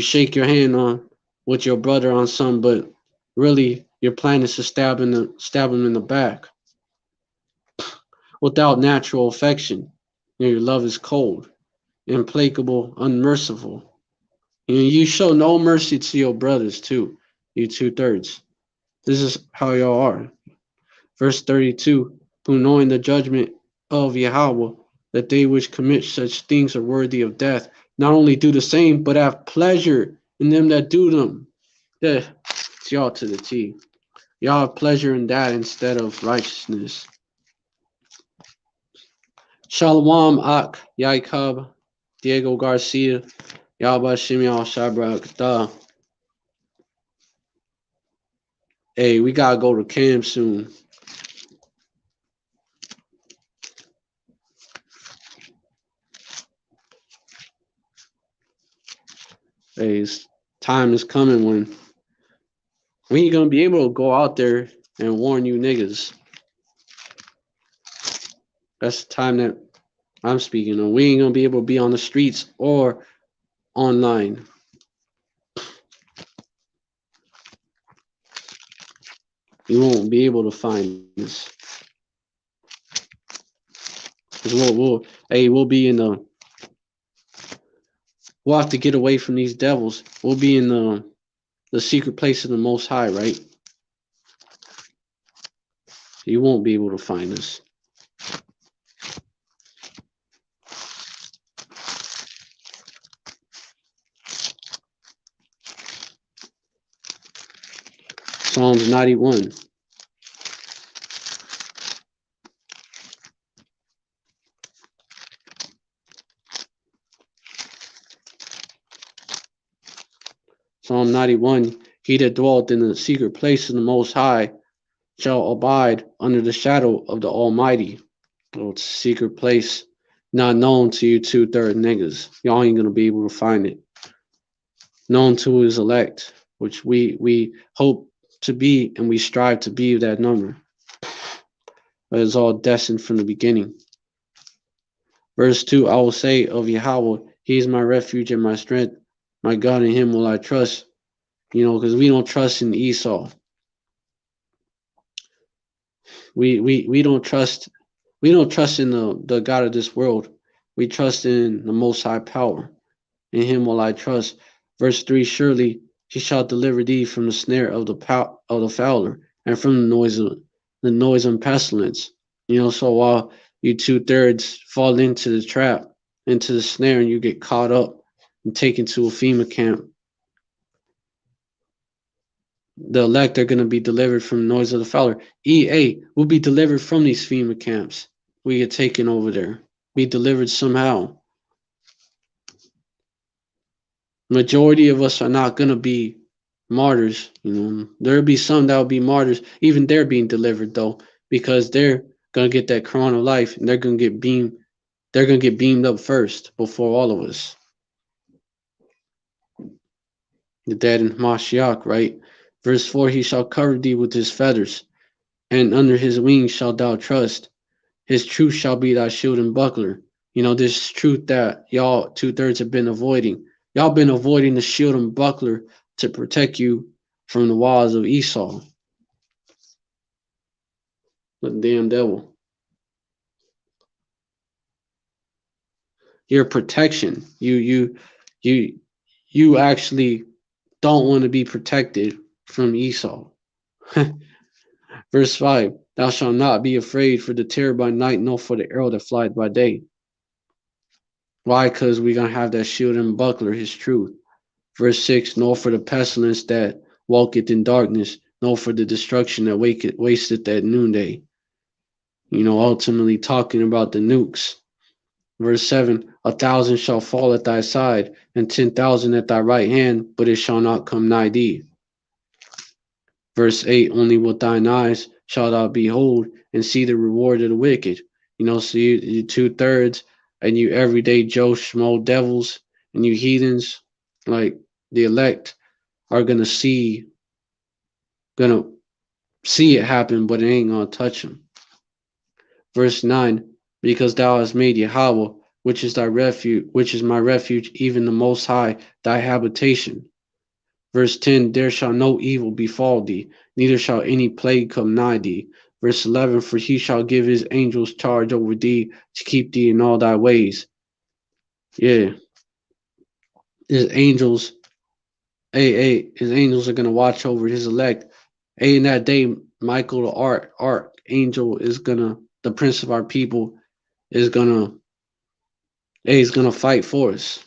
shake your hand on with your brother on something, but really your plan is to stab him in the back. Without natural affection, your love is cold, implacable, unmerciful. You show no mercy to your brothers too, you two-thirds. This is how y'all are. Verse 32, who knowing the judgment of Yahweh, that they which commit such things are worthy of death, not only do the same, but have pleasure in them that do them. Yeah, it's y'all to the T. Y'all have pleasure in that instead of righteousness. Shalom Ak, Yaakov, Diego Garcia, Yahawashim Shabrak. Hey, we gotta go to camp soon. Hey, time is coming when we ain't gonna be able to go out there and warn you niggas. That's the time that I'm speaking of. We ain't gonna be able to be on the streets or online. You won't be able to find us. We'll be in the. We'll have to get away from these devils. We'll be in the secret place of the Most High, right? You won't be able to find us. Psalms 91. Psalm 91. He that dwelleth in the secret place of the Most High shall abide under the shadow of the Almighty. Oh, it's a secret place not known to you 2/3 niggas. Y'all ain't gonna be able to find it. Known to his elect, which we hope to be and we strive to be that number. But it's all destined from the beginning. Verse 2, I will say of Yahweh, he is my refuge and my strength. My God, in him will I trust. You know, because we don't trust in Esau. We don't trust in the God of this world. We trust in the Most High power. In him will I trust. Verse 3, surely he shall deliver thee from the snare of the fowler and from the noise and pestilence. You know, so while you 2/3 fall into the trap, into the snare, and you get caught up and taken to a FEMA camp, the elect are going to be delivered from the noise of the fowler. EA will be delivered from these FEMA camps. We get taken over there. Be delivered somehow. Majority of us are not going to be martyrs. You know, there'll be some that will be martyrs. Even they're being delivered though, because they're going to get that crown of life and they're going to get beamed. They're going to get beamed up first before all of us. The dead in Mashiach, right? Verse 4, he shall cover thee with his feathers, and under his wings shalt thou trust. His truth shall be thy shield and buckler. You know, this truth that y'all 2/3 have been avoiding. Y'all been avoiding the shield and buckler to protect you from the wiles of Esau. The damn devil. Your protection. You actually don't want to be protected from Esau. Verse 5, thou shalt not be afraid for the terror by night, nor for the arrow that flieth by day. Why? Because we're going to have that shield and buckler, his truth. Verse 6, nor for the pestilence that walketh in darkness, nor for the destruction that wasteth at noonday. You know, ultimately talking about the nukes. Verse 7, 1,000 shall fall at thy side, and 10,000 at thy right hand, but it shall not come nigh thee. Verse 8, only with thine eyes shalt thou behold and see the reward of the wicked. You know, so you 2/3 and you everyday Joe Schmo devils and you heathens, like the elect, are gonna see it happen, but it ain't gonna touch them. Verse 9, because thou hast made Yahweh, which is thy refuge, which is my refuge, even the Most High, thy habitation. Verse 10, there shall no evil befall thee, neither shall any plague come nigh thee. Verse 11, for he shall give his angels charge over thee to keep thee in all thy ways. Yeah. His angels, his angels are going to watch over his elect. In that day, Michael, the archangel, is going to, the prince of our people, is going to, he's going to fight for us.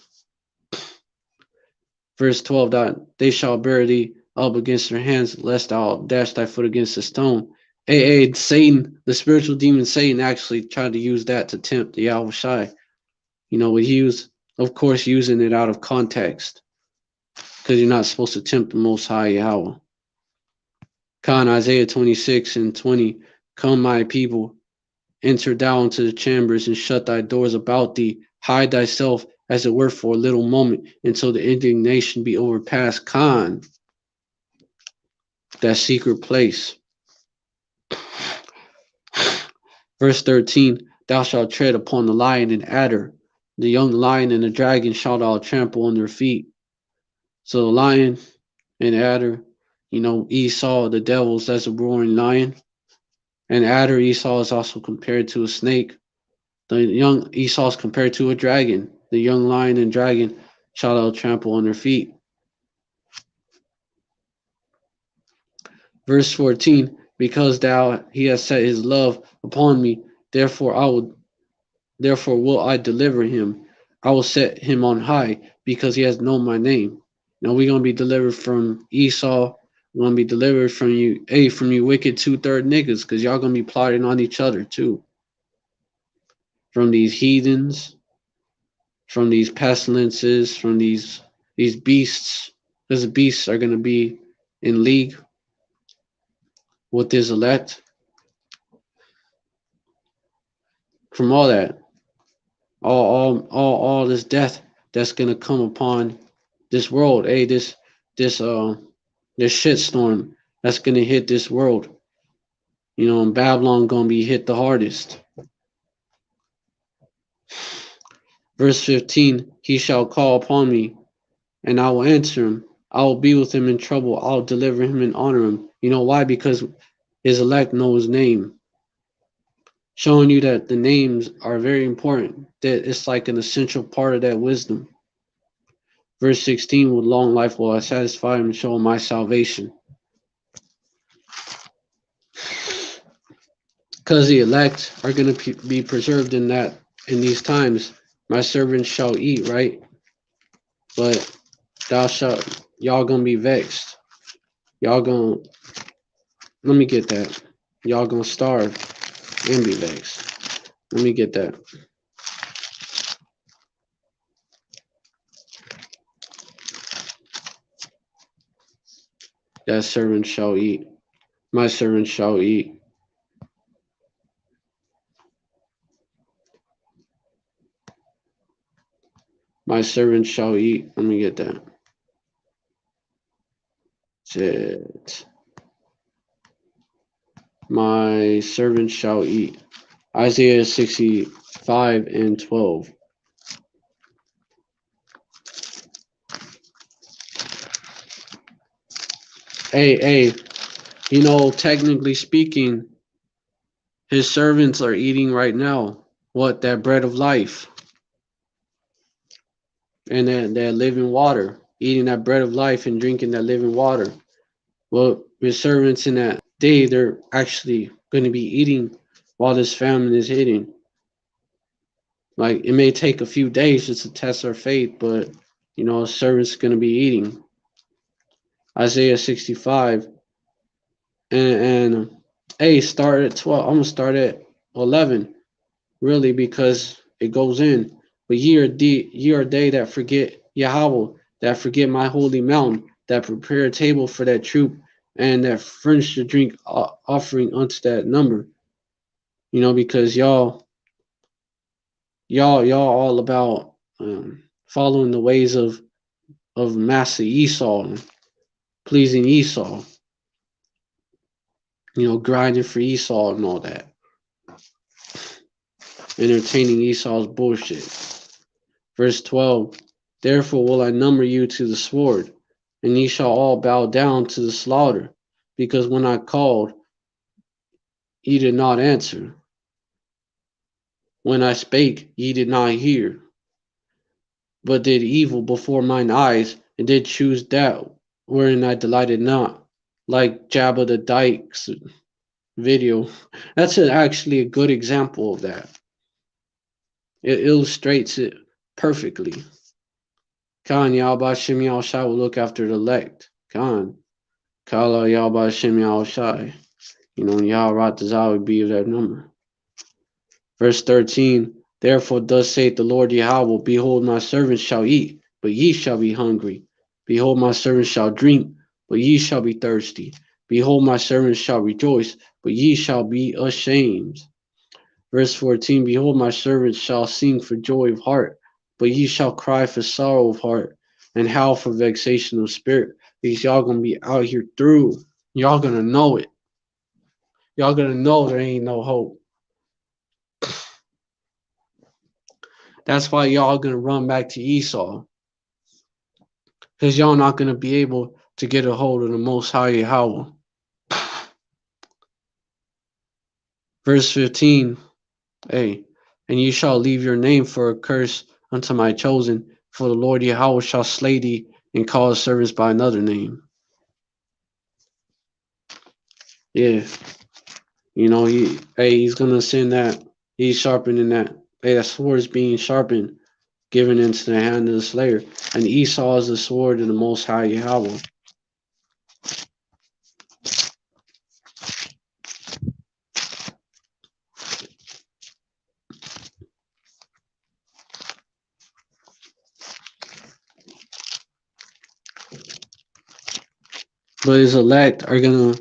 Verse 12, they shall bear thee up against their hands, lest thou dash thy foot against a stone. Satan, the spiritual demon Satan, actually tried to use that to tempt the YAHAWASHI. You know, he was, of course, using it out of context, because you're not supposed to tempt the Most High Yahweh. Isaiah 26:20, come my people, enter thou into the chambers and shut thy doors about thee, hide thyself as it were for a little moment until the indignation be overpast. That secret place. Verse 13, thou shalt tread upon the lion and adder, the young lion and the dragon shalt thou trample on their feet. So the lion and adder, you know, Esau, the devils, that's a roaring lion. And adder, Esau, is also compared to a snake. The young Esau is compared to a dragon. The young lion and dragon shall thou trample on their feet. Verse 14, because he has set his love upon me, therefore will I deliver him. I will set him on high, because he has known my name. Now we're going to be delivered from Esau. Gonna be delivered from you, from you wicked 2/3 niggas, because y'all gonna be plotting on each other too. From these heathens, from these pestilences, from these beasts. Because the beasts are gonna be in league with this elect. From all that. All this death that's gonna come upon this world. This this shitstorm that's gonna hit this world. You know, and Babylon gonna be hit the hardest. Verse 15, he shall call upon me, and I will answer him. I will be with him in trouble. I'll deliver him and honor him. You know why? Because his elect know his name. Showing you that the names are very important. That it's like an essential part of that wisdom. Verse 16, with long life will I satisfy him and show him my salvation. Because the elect are going to be preserved in these times. My servants shall eat, right? But y'all gonna be vexed. Y'all gonna, let me get that. Y'all gonna starve and be vexed. Let me get that. That servant shall eat. My servant shall eat. My servant shall eat. Let me get that. Shit. My servant shall eat. Isaiah 65 and 12. Hey, you know, technically speaking, his servants are eating right now. What? That bread of life. And that living water. Eating that bread of life and drinking that living water. Well, his servants in that day, they're actually going to be eating while this famine is hitting. Like, it may take a few days just to test our faith, but, you know, servants going to be eating. Isaiah 65. And hey, start at 12. I'm going to start at 11, really, because it goes in. But ye are they that forget Yahweh, that forget my holy mountain, that prepare a table for that troop, and that furnish the drink offering unto that number. You know, because y'all all about following the ways of Master Esau and pleasing Esau. You know, grinding for Esau and all that. Entertaining Esau's bullshit. Verse 12, therefore will I number you to the sword, and ye shall all bow down to the slaughter, because when I called, ye did not answer. When I spake, ye did not hear, but did evil before mine eyes, and did choose that wherein I delighted not, like Jabba the Dyke's video. That's actually a good example of that. It illustrates it perfectly. Khan Yahweh Shem Yahushai will look after the elect. Khan Kala Yahweh Shem Yahushai. You know, Yahweh Tazah would be of that number. Verse 13, therefore thus saith the Lord Yahweh, behold, my servants shall eat, but ye shall be hungry. Behold, my servants shall drink, but ye shall be thirsty. Behold, my servants shall rejoice, but ye shall be ashamed. Verse 14, behold, my servants shall sing for joy of heart, but ye shall cry for sorrow of heart, and howl for vexation of spirit, because y'all gonna be out here through. Y'all gonna know it. Y'all gonna know there ain't no hope. That's why y'all gonna run back to Esau. Because y'all not gonna be able to get a hold of the Most High Yahweh. Verse 15, hey, and you shall leave your name for a curse unto my chosen, for the Lord Yahweh shall slay thee and call his servants by another name. Yeah. You know, he's gonna send that. He's sharpening that. Hey, that sword is being sharpened, given into the hand of the slayer. And Esau is the sword of the Most High Yahweh. But his elect are gonna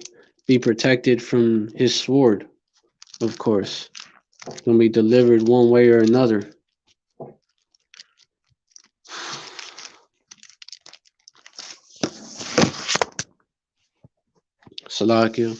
be protected from his sword, of course. Gonna be delivered one way or another. Salakia.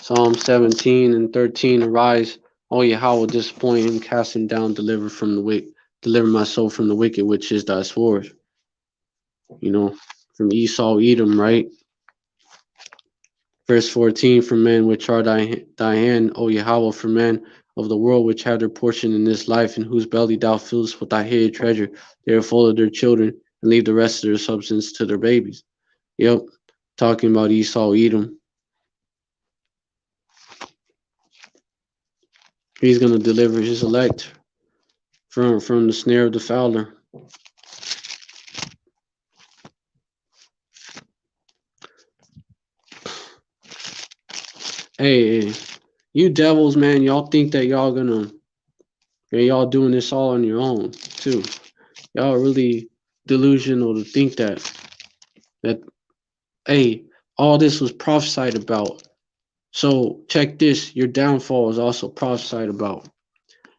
Psalm 17 and 13. Arise, O Yahweh, disappoint him, cast him down, deliver my soul from the wicked, which is thy sword. You know, from Esau, Edom, right? Verse 14, for men which are thy hand, O Yahweh, for men of the world which have their portion in this life, in whose belly thou fillest with thy hidden treasure, they are full of their children, and leave the rest of their substance to their babies. Yep, talking about Esau, Edom. He's going to deliver his elect from the snare of the fowler. Hey, you devils, man, y'all think that y'all doing this all on your own, too. Y'all are really delusional to think that, hey, all this was prophesied about. So check this, your downfall is also prophesied about.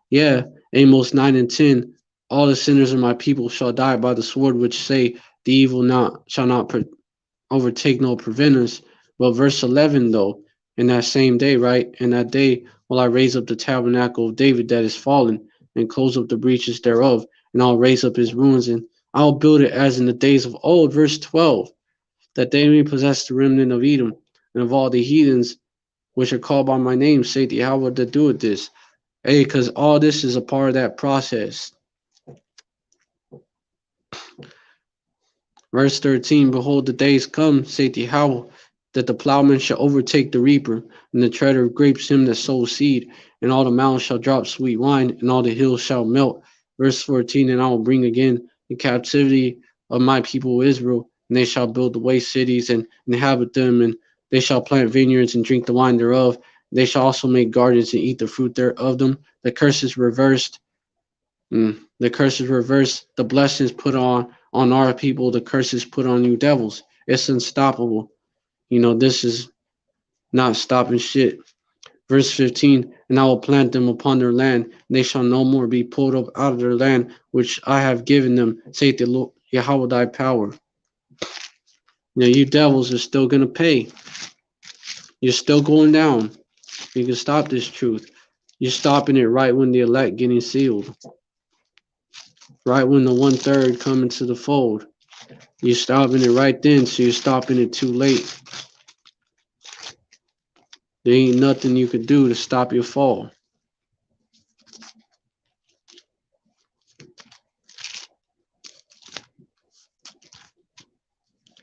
Yeah, Amos 9 and 10, all the sinners of my people shall die by the sword, which say the evil shall not overtake nor prevent us. But verse 11, though, in that same day, right? In that day will I raise up the tabernacle of David that is fallen, and close up the breaches thereof, and I'll raise up his ruins, and I'll build it as in the days of old. Verse 12, that they may possess the remnant of Edom, and of all the heathens which are called by my name, say the Yahweh that doeth this. Hey, because all this is a part of that process. Verse 13, behold, the days come, saith Yahweh, that the plowman shall overtake the reaper, and the treader of grapes him that sows seed, and all the mountains shall drop sweet wine, and all the hills shall melt. Verse 14, and I will bring again the captivity of my people Israel, and they shall build the waste cities and inhabit them, and they shall plant vineyards and drink the wine thereof. They shall also make gardens and eat the fruit thereof them. The curse is reversed. The curse is reversed. The blessings put on our people. The curse is put on you devils. It's unstoppable. You know, this is not stopping shit. Verse 15, and I will plant them upon their land, and they shall no more be pulled up out of their land, which I have given them, saith the Lord, Yahweh thy power. Now you devils are still going to pay. You're still going down. You can stop this truth. You're stopping it right when the elect getting sealed. Right when the 1/3 come into the fold. You're stopping it right then, so you're stopping it too late. There ain't nothing you could do to stop your fall.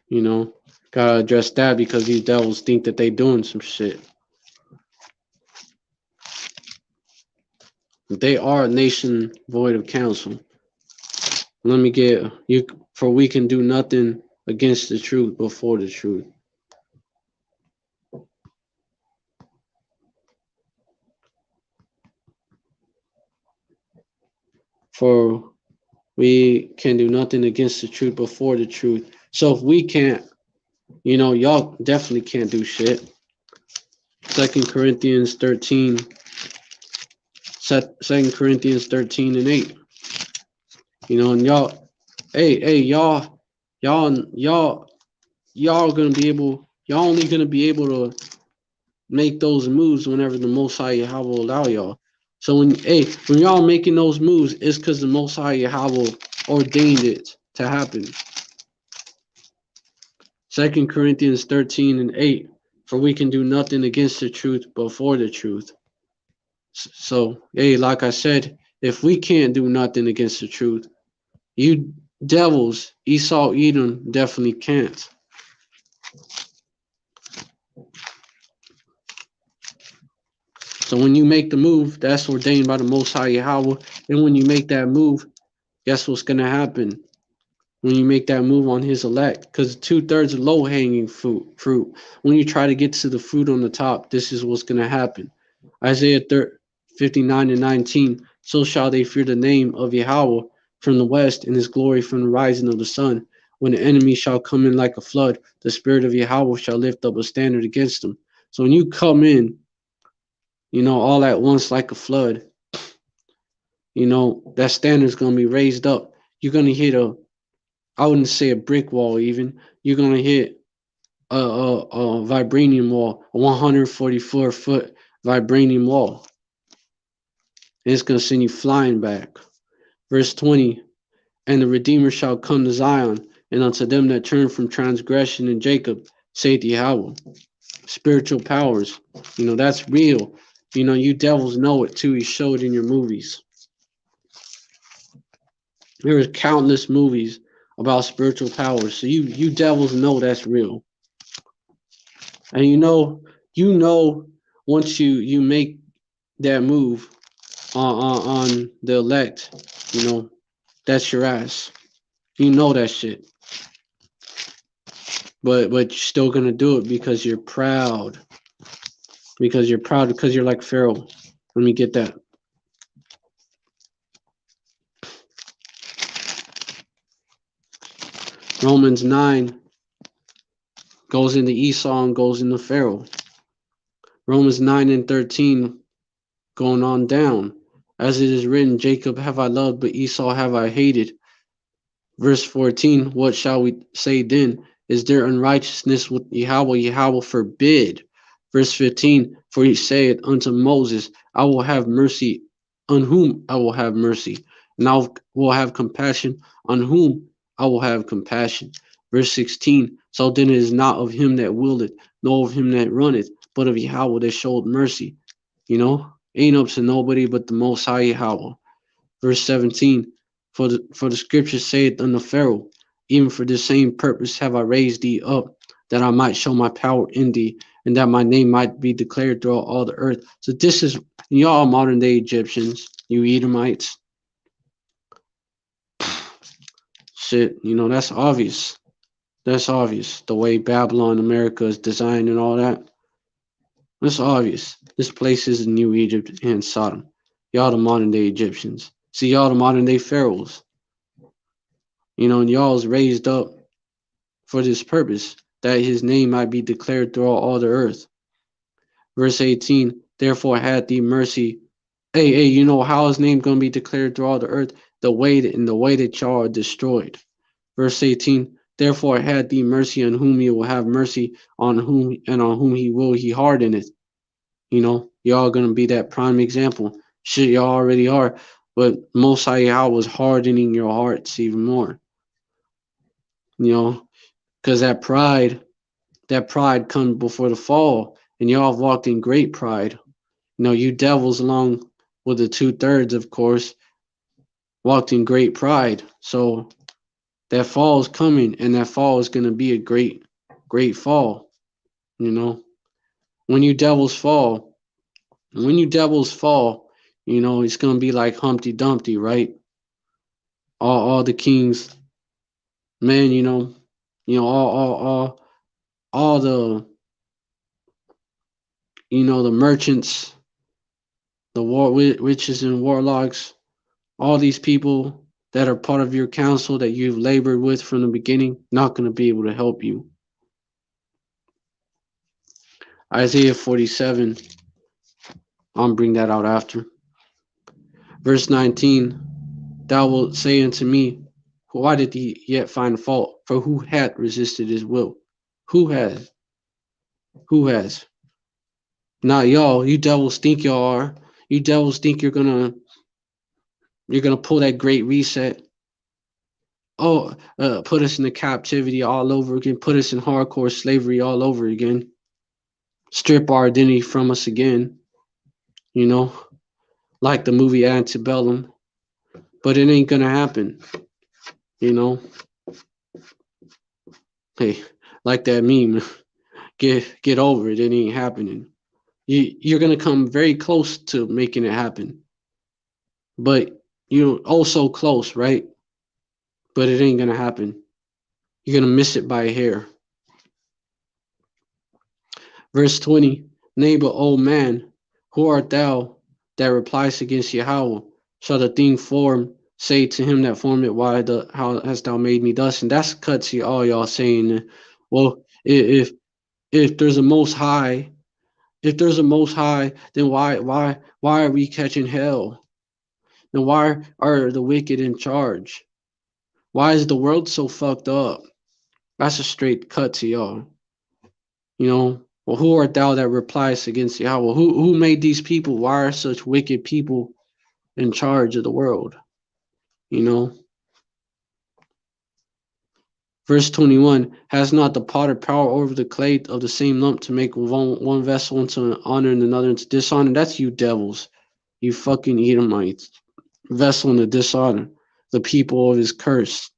You know, gotta address that because these devils think that they doing some shit. They are a nation void of counsel. Let me get you, for we can do nothing against the truth before the truth. For we can do nothing against the truth before the truth. So if we can't, you know, y'all definitely can't do shit. 2 Corinthians 13 and 8. You know, and y'all, y'all gonna be able, y'all only gonna be able to make those moves whenever the Most High Yahweh will allow y'all. So when y'all making those moves, it's because the Most High Yahweh ordained it to happen. 2 Corinthians 13 and 8. For we can do nothing against the truth but for the truth. So, like I said, if we can't do nothing against the truth, you devils, Esau, Edom, definitely can't. So when you make the move, that's ordained by the Most High Yahweh. And when you make that move, guess what's going to happen? when you make that move on his elect, because 2/3 are low hanging fruit. When you try to get to the fruit on the top, this is what's going to happen. Isaiah 59:19. So shall they fear the name of Yahweh from the west, and his glory from the rising of the sun. When the enemy shall come in like a flood, the spirit of Yahweh shall lift up a standard against them. So when you come in, all at once like a flood, that standard's going to be raised up. You're going to hit I wouldn't say a brick wall even. You're going to hit a vibranium wall, a 144-foot vibranium wall. And it's going to send you flying back. Verse 20, and the Redeemer shall come to Zion, and unto them that turn from transgression in Jacob, saith Yahweh. Spiritual powers, that's real. You devils know it too. He showed in your movies. There is countless movies about spiritual powers. So you devils know that's real. And once you make that move on the elect, that's your ass. You know that shit. But you're still gonna do it because you're proud. Because you're like Pharaoh. Let me get that. Romans 9 goes into Esau and goes into Pharaoh. Romans 9:13 going on down. As it is written, Jacob have I loved, but Esau have I hated. Verse 14, what shall we say then? Is there unrighteousness with Yahweh? Yahweh forbid. Verse 15, for he saith unto Moses, I will have mercy on whom I will have mercy, and I will have compassion on whom I will have compassion. Verse 16, so then it is not of him that willeth, nor of him that runneth, but of Yahweh that showed mercy. Ain't up to nobody but the Most High Yahweh. Verse 17, for the scripture saith unto Pharaoh, even for this same purpose have I raised thee up, that I might show my power in thee, and that my name might be declared throughout all the earth. So this is y'all modern day Egyptians, you Edomites. Shit, that's obvious. That's obvious. The way Babylon, America is designed and all that. That's obvious. This place is New Egypt and Sodom. Y'all the modern day Egyptians. See, y'all the modern day pharaohs. And y'all is raised up for this purpose, that his name might be declared throughout all the earth. Verse 18, therefore had thee mercy. Hey, how his name gonna be declared throughout the earth? The way that y'all are destroyed. Verse 18, therefore had thee mercy on whom he will have mercy, on whom he will he harden it. Y'all gonna be that prime example. Shit, y'all already are. But Most High Yahweh was hardening your hearts even more. Because that pride comes before the fall, and y'all have walked in great pride. You devils, along with the 2/3, of course, walked in great pride. So that fall is coming, and that fall is going to be a great, great fall. When you devils fall, it's going to be like Humpty Dumpty, right? All the kings, man, all the the merchants, the witches and warlocks, all these people that are part of your council that you've labored with from the beginning, not going to be able to help you. Isaiah 47, I'll bring that out after. Verse 19, thou wilt say unto me, why did he yet find fault? For who hath resisted his will? Who has? Not y'all. You devils think y'all are. You devils think you're gonna pull that great reset. Put us into captivity all over again. Put us in hardcore slavery all over again. Strip our identity from us again. Like the movie Antebellum. But it ain't gonna happen. Hey, like that meme. Get over it. It ain't happening. You're gonna come very close to making it happen. But you're also close, right? but it ain't gonna happen. You're gonna miss it by a hair. Verse 20, Nay, but, O man, who art thou that replies against Yahweh? Shall the thing formed say to him that formed it, how hast thou made me thus? And that's cuts you all y'all saying, well, if there's a most high, then why are we catching hell? Then why are the wicked in charge? Why is the world so fucked up? That's a straight cut to y'all. Well, who art thou that replies against Yahweh? Who made these people? Why are such wicked people in charge of the world? Verse 21, has not the potter power over the clay of the same lump to make one vessel into honor and another into dishonor? That's you devils, you fucking Edomites. Vessel into dishonor, the people of his curse.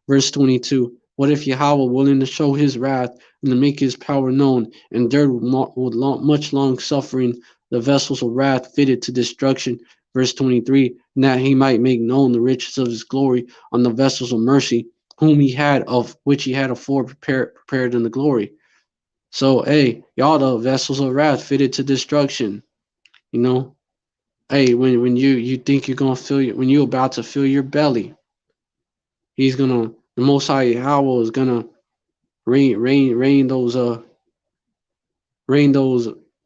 Verse 22, what if Yahweh, willing to show his wrath and to make his power known, endured with much long suffering the vessels of wrath fitted to destruction? Verse 23, and that he might make known the riches of his glory on the vessels of mercy, which he had afore prepared in the glory. So, hey, y'all the vessels of wrath fitted to destruction. Hey, when you think you're gonna when you're about to fill your belly, the Most High Yahweh is gonna rain those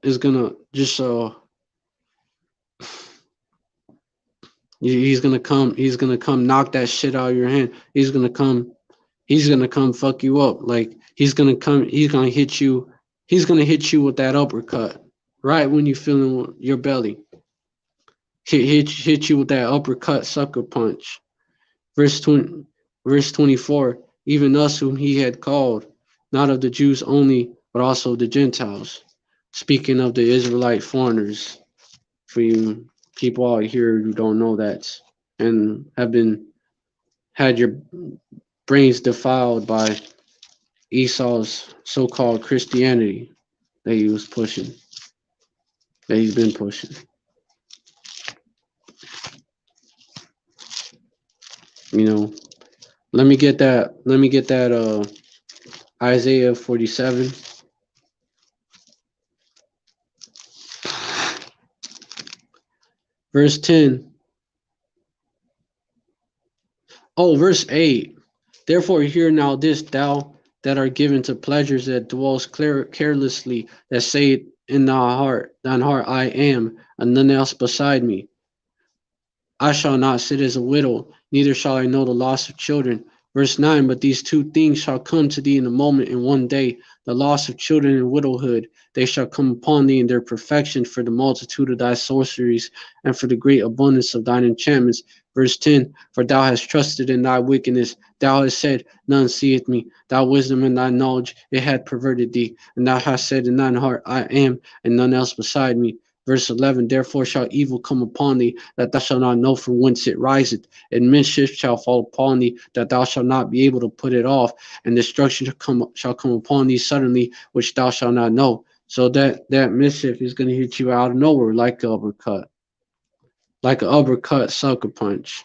is gonna just he's gonna come knock that shit out of your hand. He's gonna come fuck you up. Like he's gonna hit you with that uppercut right when you feeling your belly. Hit you with that uppercut sucker punch. Verse 24, even us whom he had called, not of the Jews only, but also of the Gentiles. Speaking of the Israelite foreigners, for you people out here who don't know that and had your brains defiled by Esau's so-called Christianity that he's been pushing. Let me get that Isaiah 47. Verse 10. Oh, verse 8. Therefore hear now this, thou that art given to pleasures, that dwells carelessly, that say in thine heart, I am, and none else beside me. I shall not sit as a widow, neither shall I know the loss of children. Verse 9, but these two things shall come to thee in a moment, in one day, the loss of children and widowhood. They shall come upon thee in their perfection, for the multitude of thy sorceries, and for the great abundance of thine enchantments. Verse 10, for thou hast trusted in thy wickedness. Thou hast said, none seeth me. Thy wisdom and thy knowledge, it hath perverted thee. And thou hast said in thine heart, I am, and none else beside me. Verse 11, therefore shall evil come upon thee, that thou shalt not know from whence it riseth, and mischief shall fall upon thee, that thou shalt not be able to put it off, and destruction shall come upon thee suddenly, which thou shalt not know. So that mischief is going to hit you out of nowhere like an uppercut sucker punch.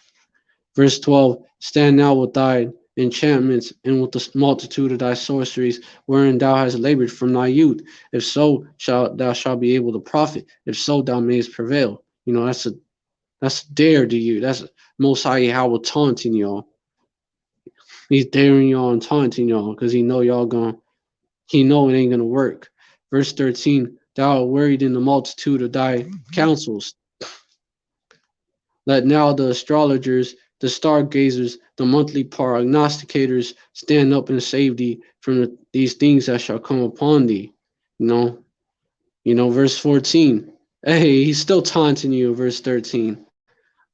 Verse 12, stand now with thy enchantments and with the multitude of thy sorceries, wherein thou hast labored from thy youth. If so, thou shalt be able to profit. If so, thou mayest prevail. That's a dare to you. That's Most High Yahweh taunting y'all. He's daring y'all and taunting y'all because he know it ain't gonna work. Verse 13, thou art worried in the multitude of thy counsels. Let now the astrologers, the stargazers, the monthly prognosticators stand up and save thee from these things that shall come upon thee. Verse 14. Hey, he's still taunting you, verse 13.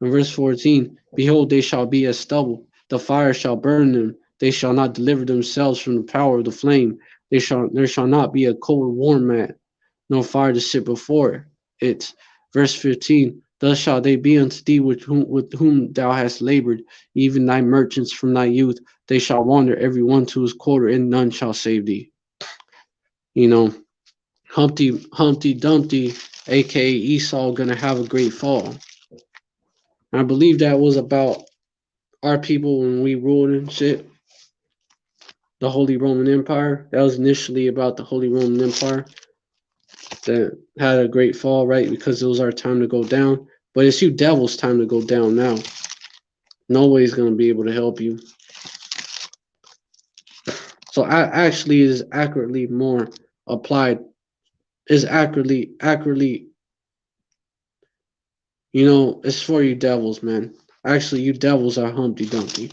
In verse 14, behold, they shall be as stubble. The fire shall burn them. They shall not deliver themselves from the power of the flame. There shall not be a cold warm mat, nor fire to sit before it. Verse 15, thus shall they be unto thee with whom thou hast labored, even thy merchants from thy youth. They shall wander every one to his quarter, and none shall save thee. Humpty Dumpty, aka Esau, gonna have a great fall. I believe that was about our people when we ruled and shit, the Holy Roman Empire. That was initially about the Holy Roman Empire that had a great fall, right? Because it was our time to go down. But it's you devils' time to go down now. Nobody's gonna be able to help you. So I actually is accurately more applied. Is accurately. You know, it's for you devils, man. Actually, you devils are Humpty Dumpty.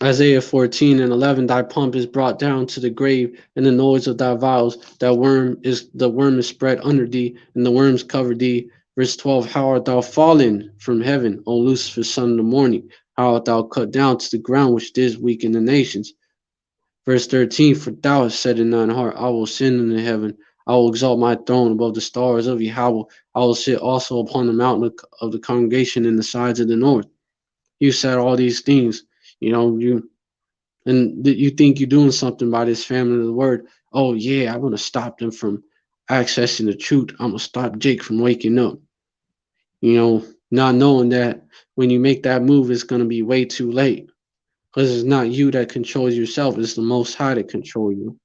Isaiah 14:11, thy pomp is brought down to the grave, and the noise of thy vows, the worm is spread under thee, and the worms cover thee. Verse 12, how art thou fallen from heaven, O Lucifer, son of the morning? How art thou cut down to the ground, which didst weaken the nations? Verse 13, for thou hast said in thine heart, I will ascend into heaven, I will exalt my throne above the stars of Yahweh, I will sit also upon the mountain of the congregation in the sides of the north. You said all these things, you know, you think you're doing something by this family of the word. Oh yeah, I'm gonna stop them from accessing the truth. I'm gonna stop Jake from waking up. You know, not knowing that when you make that move, it's gonna be way too late. Because it's not you that controls yourself, it's the Most High that control you.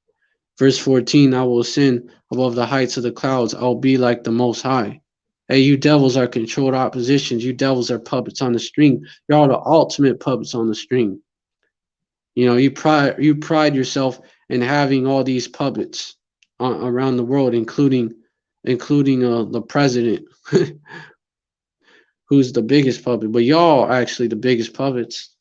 Verse 14, I will ascend above the heights of the clouds. I'll be like the Most High. Hey, you devils are controlled oppositions. You devils are puppets on the string. You're all the ultimate puppets on the string. You know, you pride yourself in having all these puppets around the world, including the president, who's the biggest puppet. But y'all are actually the biggest puppets.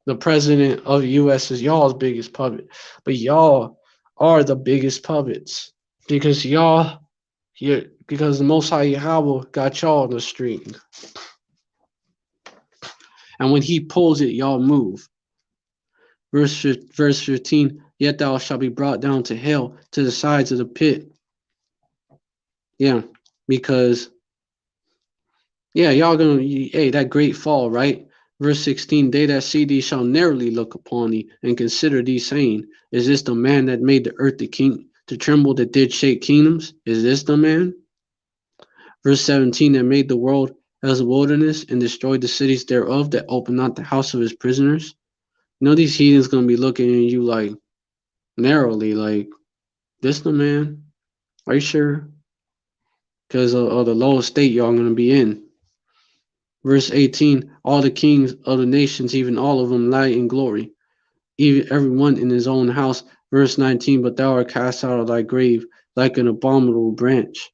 The president of the U.S. is y'all's biggest puppet, but y'all are the biggest puppets because because the Most High Yahweh got y'all on the string, and when He pulls it, y'all move. Verse 15, yet thou shalt be brought down to hell, to the sides of the pit. Yeah, because, yeah, y'all gonna, hey, that great fall, right? Verse 16, they that see thee shall narrowly look upon thee, and consider thee, saying, is this the man that made the earth the king, to tremble, that did shake kingdoms? Is this the man? Verse 17, that made the world as a wilderness, and destroyed the cities thereof, that opened not the house of his prisoners. You know, these heathens gonna be looking at you like, narrowly, like, this the man? Are you sure? Because of the low state y'all gonna be in. Verse 18, all the kings of the nations, even all of them, lie in glory, even every one in his own house. Verse 19, but thou art cast out of thy grave like an abominable branch,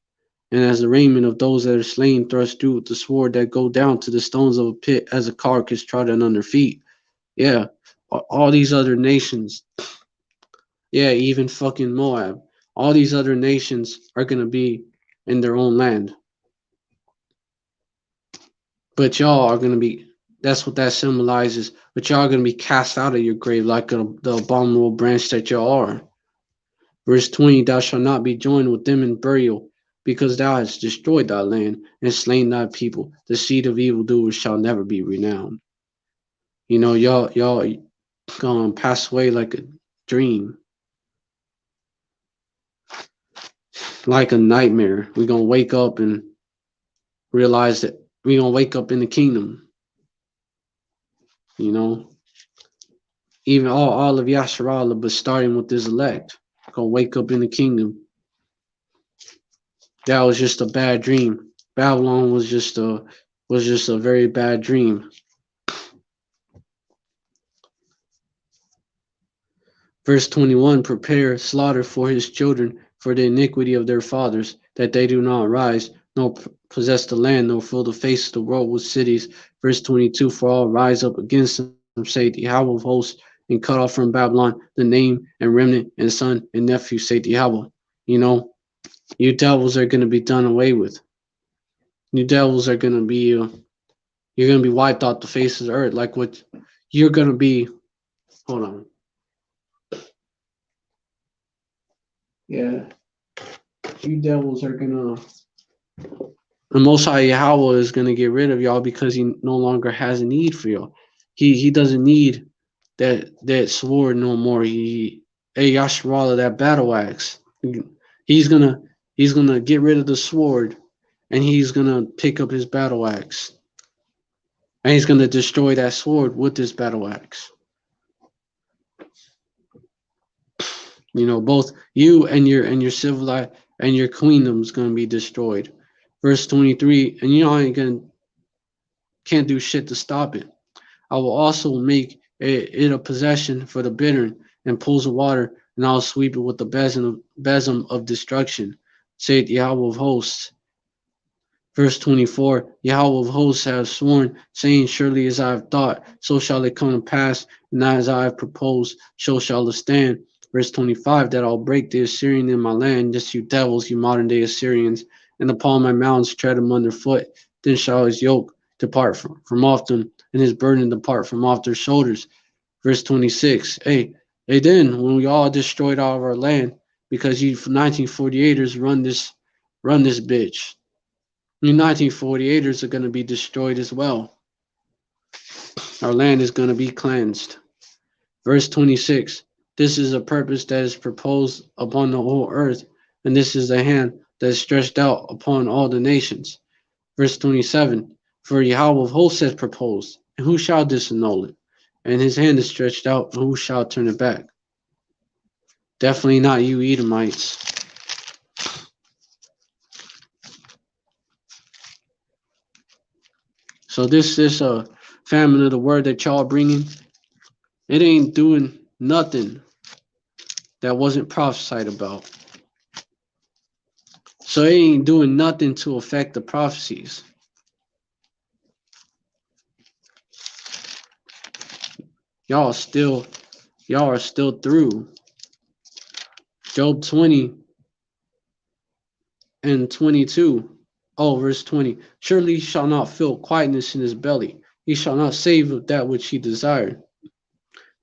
and as the raiment of those that are slain thrust through with the sword, that go down to the stones of a pit, as a carcass trodden under feet. Yeah, all these other nations, yeah, even fucking Moab, all these other nations are going to be in their own land. But y'all are going to be, that's what that symbolizes, but y'all are going to be cast out of your grave like the abominable branch that y'all are. Verse 20, thou shalt not be joined with them in burial, because thou hast destroyed thy land and slain thy people. The seed of evildoers shall never be renowned. You know, y'all gonna pass away like a dream, like a nightmare. We're gonna wake up and realize that we're gonna wake up in the kingdom. You know, even all of Yasharallah, but starting with this elect, gonna wake up in the kingdom. That was just a bad dream. Babylon was just a very bad dream. Verse 21, prepare slaughter for his children for the iniquity of their fathers, that they do not rise, nor possess the land, nor fill the face of the world with cities. Verse 22, for all rise up against them, say the Yahweh of hosts, and cut off from Babylon the name and remnant and son and nephew, say the Yahweh. You know, you devils are going to be done away with. You devils are going to be, you're going to be wiped off the face of the earth, like what you're going to be. Hold on. Yeah, you devils are gonna. The Most High Yahweh is gonna get rid of y'all because He no longer has a need for y'all. He doesn't need that sword no more. Hey Yasharallah, that battle axe. He's gonna he's gonna get rid of the sword, and he's gonna pick up his battle axe, and he's gonna destroy that sword with his battle axe. Both you and your civil and your queendom's gonna be destroyed. Verse 23, and you ain't gonna can't do shit to stop it. I will also make it a possession for the bittern and pools of water, and I'll sweep it with the besom of destruction, saith Yahweh of hosts. Verse 24, Yahweh of hosts has sworn, saying, surely as I have thought, so shall it come to pass, and as I have proposed, so shall it stand. Verse 25, that I'll break the Assyrian in my land, just you devils, you modern day Assyrians, and upon my mountains tread them underfoot. Then shall his yoke depart from off them, and his burden depart from off their shoulders. Verse 26, hey, then when we all destroyed all of our land, because you 1948ers run this bitch. You 1948ers are going to be destroyed as well. Our land is going to be cleansed. Verse 26, this is a purpose that is proposed upon the whole earth, and this is the hand that is stretched out upon all the nations. Verse 27, for Yahweh of hosts has proposed, and who shall disannul it? And his hand is stretched out, and who shall turn it back? Definitely not you Edomites. So this famine of the word that y'all bringing, it ain't doing nothing that wasn't prophesied about. So it ain't doing nothing to affect the prophecies. Y'all are still through. Job 20 and 22. Oh, verse 20. Surely he shall not feel quietness in his belly. He shall not save of that which he desired.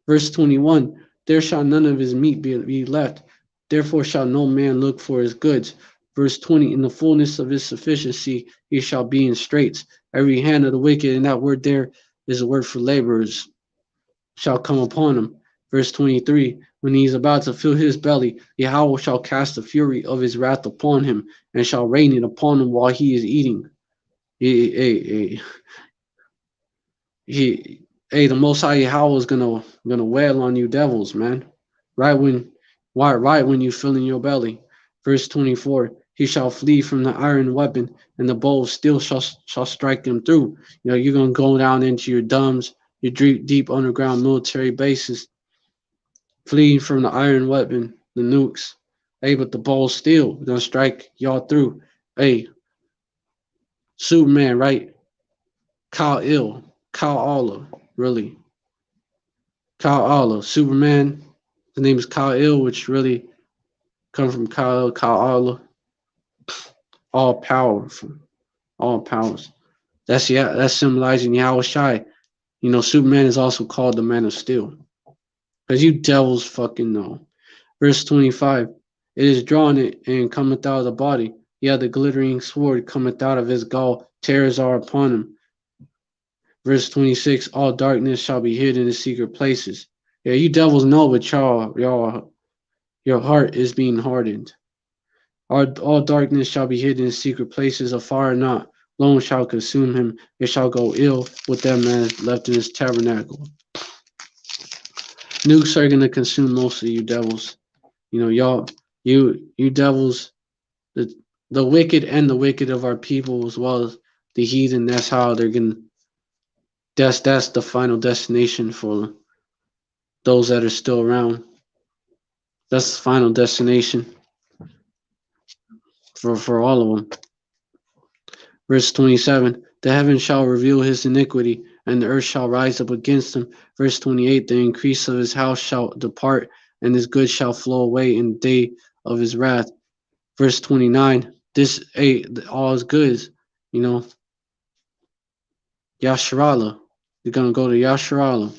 Verse 21. There shall none of his meat be left. Therefore shall no man look for his goods. Verse 20. In the fullness of his sufficiency he shall be in straits. Every hand of the wicked, and that word there is a word for laborers, shall come upon him. Verse 23, when he is about to fill his belly, Yahweh shall cast the fury of his wrath upon him, and shall rain it upon him while he is eating. The Most High Yahweh is gonna wail on you devils, man. Right when you fill in your belly. Verse 24, he shall flee from the iron weapon, and the bow of steel shall strike them through. You're gonna go down into your dumbs, your deep underground military bases, fleeing from the iron weapon, the nukes. But the bow of steel gonna strike y'all through. Superman, right? Kal Allah, really. Kal Allah. Superman, his name is Kal, which really comes from Kal Allah. All powerful, all powers. That's symbolizing YAHAWASHI. Superman is also called the Man of Steel. Because you devils fucking know. Verse 25. It is drawn and cometh out of the body. Yeah, the glittering sword cometh out of his gall. Terrors are upon him. Verse 26. All darkness shall be hid in the secret places. Yeah, you devils know, but your heart is being hardened. All darkness shall be hid in the secret places, afar not. Lone shall consume him. It shall go ill with that man left in his tabernacle. Nukes are gonna consume most of you devils. You devils, the wicked and the wicked of our people, as well as the heathen. That's how they're gonna. That's the final destination for those that are still around. That's the final destination for all of them. Verse 27. The heaven shall reveal his iniquity, and the earth shall rise up against him. Verse 28. The increase of his house shall depart, and his goods shall flow away in the day of his wrath. Verse 29. This all his goods, Yasharallah. You're gonna go to Yasharallah.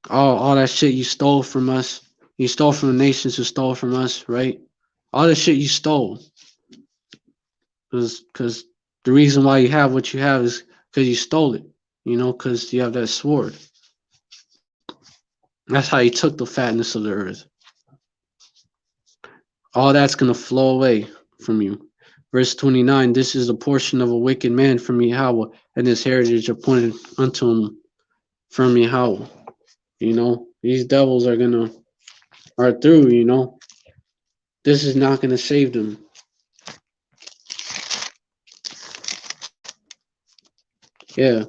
All that shit you stole from us. You stole from the nations who stole from us, right? All the shit you stole. Because the reason why you have what you have is because you stole it, because you have that sword. That's how you took the fatness of the earth. All that's going to flow away from you. Verse 29, this is the portion of a wicked man from Yahweh, and his heritage appointed unto him from Yahweh. These devils are through, This is not going to save them. Yeah.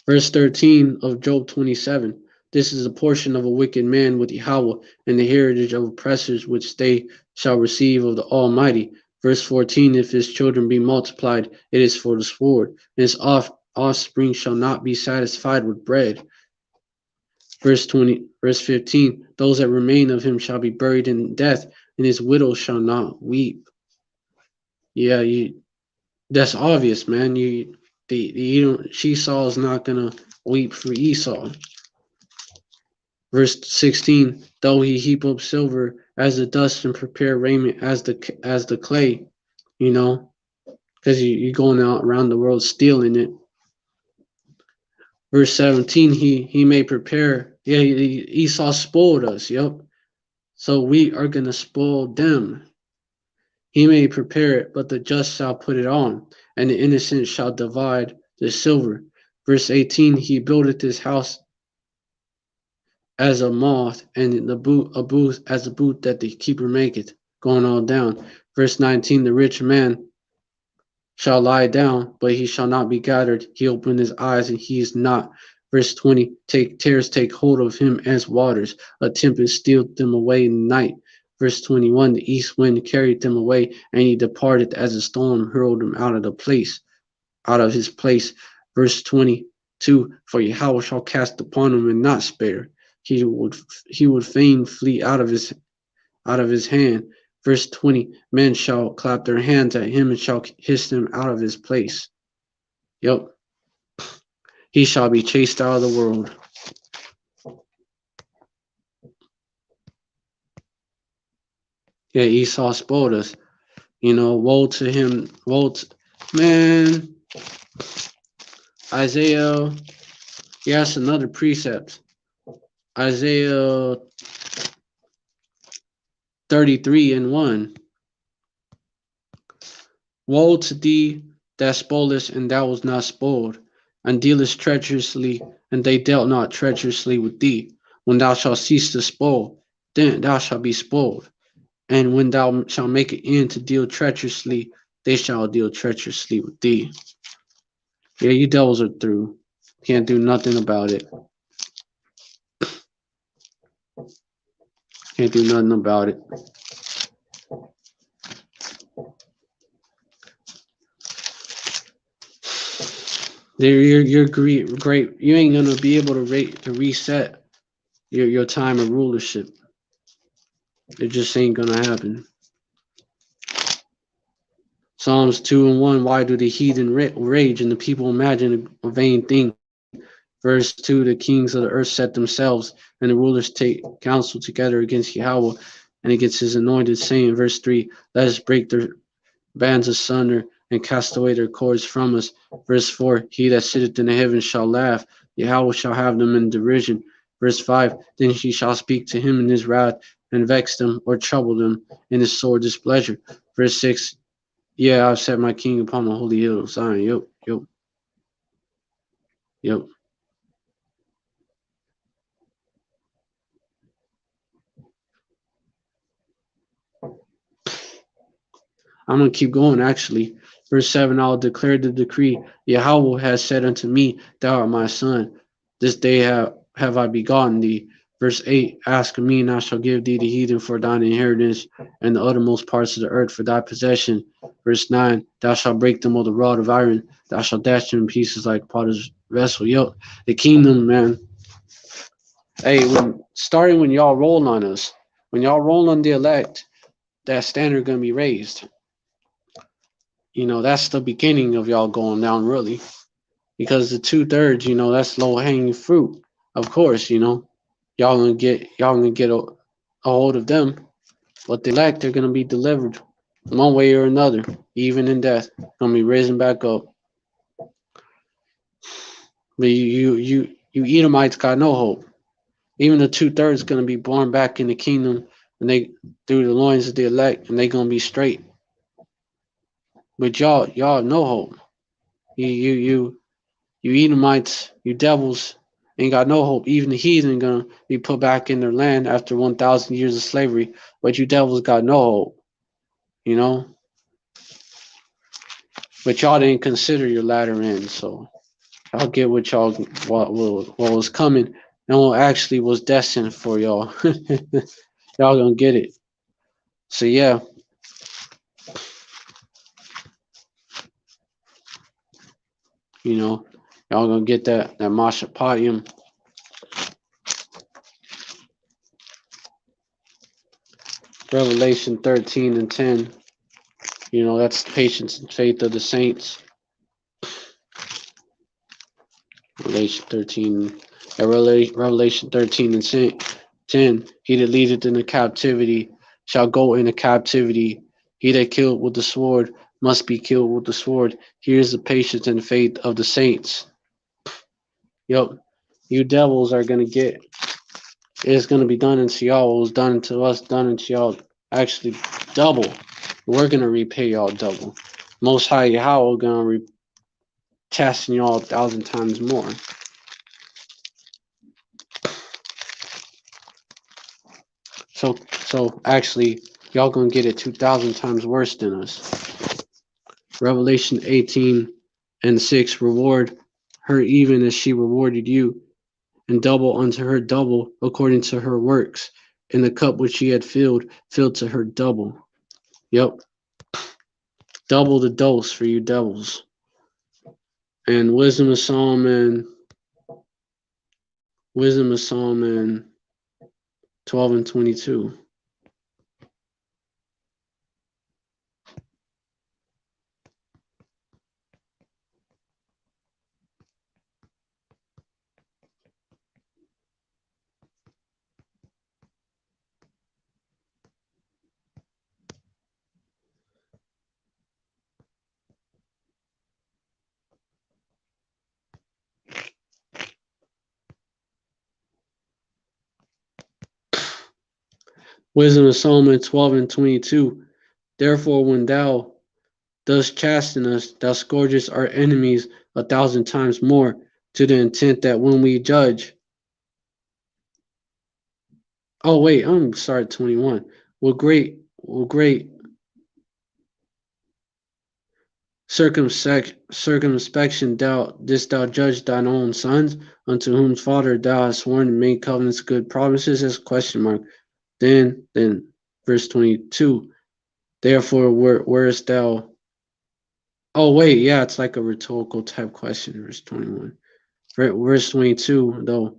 Verse 13 of Job 27. This is a portion of a wicked man with Yahweh, and the heritage of oppressors which they shall receive of the Almighty. Verse 14, if his children be multiplied, it is for the sword, and his offspring shall not be satisfied with bread. Verse 15, those that remain of him shall be buried in death, and his widow shall not weep. Yeah, that's obvious, man. Esau is not gonna weep for Esau. Verse 16, though he heap up silver as the dust and prepare raiment as the clay, because you're going out around the world stealing it. Verse 17, he may prepare. Yeah, Esau spoiled us. Yep. So we are gonna spoil them. He may prepare it, but the just shall put it on, and the innocent shall divide the silver. Verse 18, he buildeth his house as a moth, and a booth as a booth that the keeper maketh, going all down. Verse 19, the rich man shall lie down, but he shall not be gathered. He opened his eyes, and he is not. Verse 20, tears take hold of him as waters. A tempest stealeth them away in the night. Verse 21, the east wind carried them away, and he departed as a storm hurled him out of his place. Verse 22, for Yahweh shall cast upon him and not spare. He would fain flee out of his hand. Verse 20, men shall clap their hands at him and shall hiss him out of his place. Yep. He shall be chased out of the world. Yeah, Esau spoiled us. Woe to him. Man. Isaiah. Yeah, that's another precept. Isaiah 33:1. Woe to thee that spoilest, and thou was not spoiled, and dealest treacherously, and they dealt not treacherously with thee. When thou shalt cease to spoil, then thou shalt be spoiled. And when thou shalt make an end to deal treacherously, they shall deal treacherously with thee. Yeah, you devils are through. Can't do nothing about it. Can't do nothing about it. You're great. You ain't gonna be able to reset your time of rulership. It just ain't gonna happen. Psalms 2:1. Why do the heathen rage and the people imagine a vain thing? Verse 2, the kings of the earth set themselves, and the rulers take counsel together against Yahweh and against his anointed, saying, verse 3, let us break their bands asunder and cast away their cords from us. Verse 4, he that sitteth in the heavens shall laugh, Yahweh shall have them in derision. Verse 5, then he shall speak to him in his wrath and vex them or trouble them in his sore displeasure. Verse 6, yeah, I've set my king upon the holy hill of Zion. Yep. I'm going to keep going, actually. Verse 7, I will declare the decree. Yahweh has said unto me, thou art my son. This day have I begotten thee. Verse 8, ask of me, and I shall give thee the heathen for thine inheritance, and the uttermost parts of the earth for thy possession. Verse 9, thou shalt break them with a rod of iron. Thou shalt dash them in pieces like a potter's vessel. Yo, the kingdom, man. Hey, starting when y'all roll on us, when y'all roll on the elect, that standard going to be raised. That's the beginning of y'all going down, really, because the 2/3, that's low hanging fruit. Of course, y'all gonna get a hold of them, but the elect, they're gonna be delivered one way or another, even in death, gonna be risen back up. But you Edomites got no hope. Even the 2/3 gonna be born back in the kingdom and they through the loins of the elect, and they gonna be straight. But y'all no hope. You Edomites, you devils, ain't got no hope. Even the heathen gonna be put back in their land after 1,000 years of slavery. But you devils got no hope, you know. But y'all didn't consider your latter end, so y'all get what was coming and what actually was destined for y'all. Y'all gonna get it. So yeah, you know, y'all gonna get that Mashapatium. Revelation 13 and 10. You know, that's the patience and faith of the saints. Revelation 13, Revelation 13 and 10. He that leadeth into captivity shall go into captivity. He that killed with the sword must be killed with the sword. Here's the patience and faith of the saints. Yep, you devils are gonna get. It's gonna be done unto y'all. What was done to us, done unto y'all. Actually, double. We're gonna repay y'all double. Most High Yahweh gonna chasten y'all 1,000 times more. So actually, y'all gonna get it 2,000 times worse than us. Revelation 18 and 6. Reward her even as she rewarded you, and double unto her double according to her works. And the cup which she had filled to her double. Yep. Double the dose for you devils. And Wisdom of Solomon 12 and 22. Wisdom of Solomon 12 and 22. Therefore, when thou dost chasten us, thou scourgest our enemies 1,000 times more, to the intent that when we judge. Oh wait, I'm sorry, 21. With great circumspection didst thou judge thine own sons, unto whom father thou hast sworn and made covenants good promises as question mark. Then verse 22. Therefore, where's thou? Oh wait, yeah, it's like a rhetorical type question. Verse 21. Verse 22, though.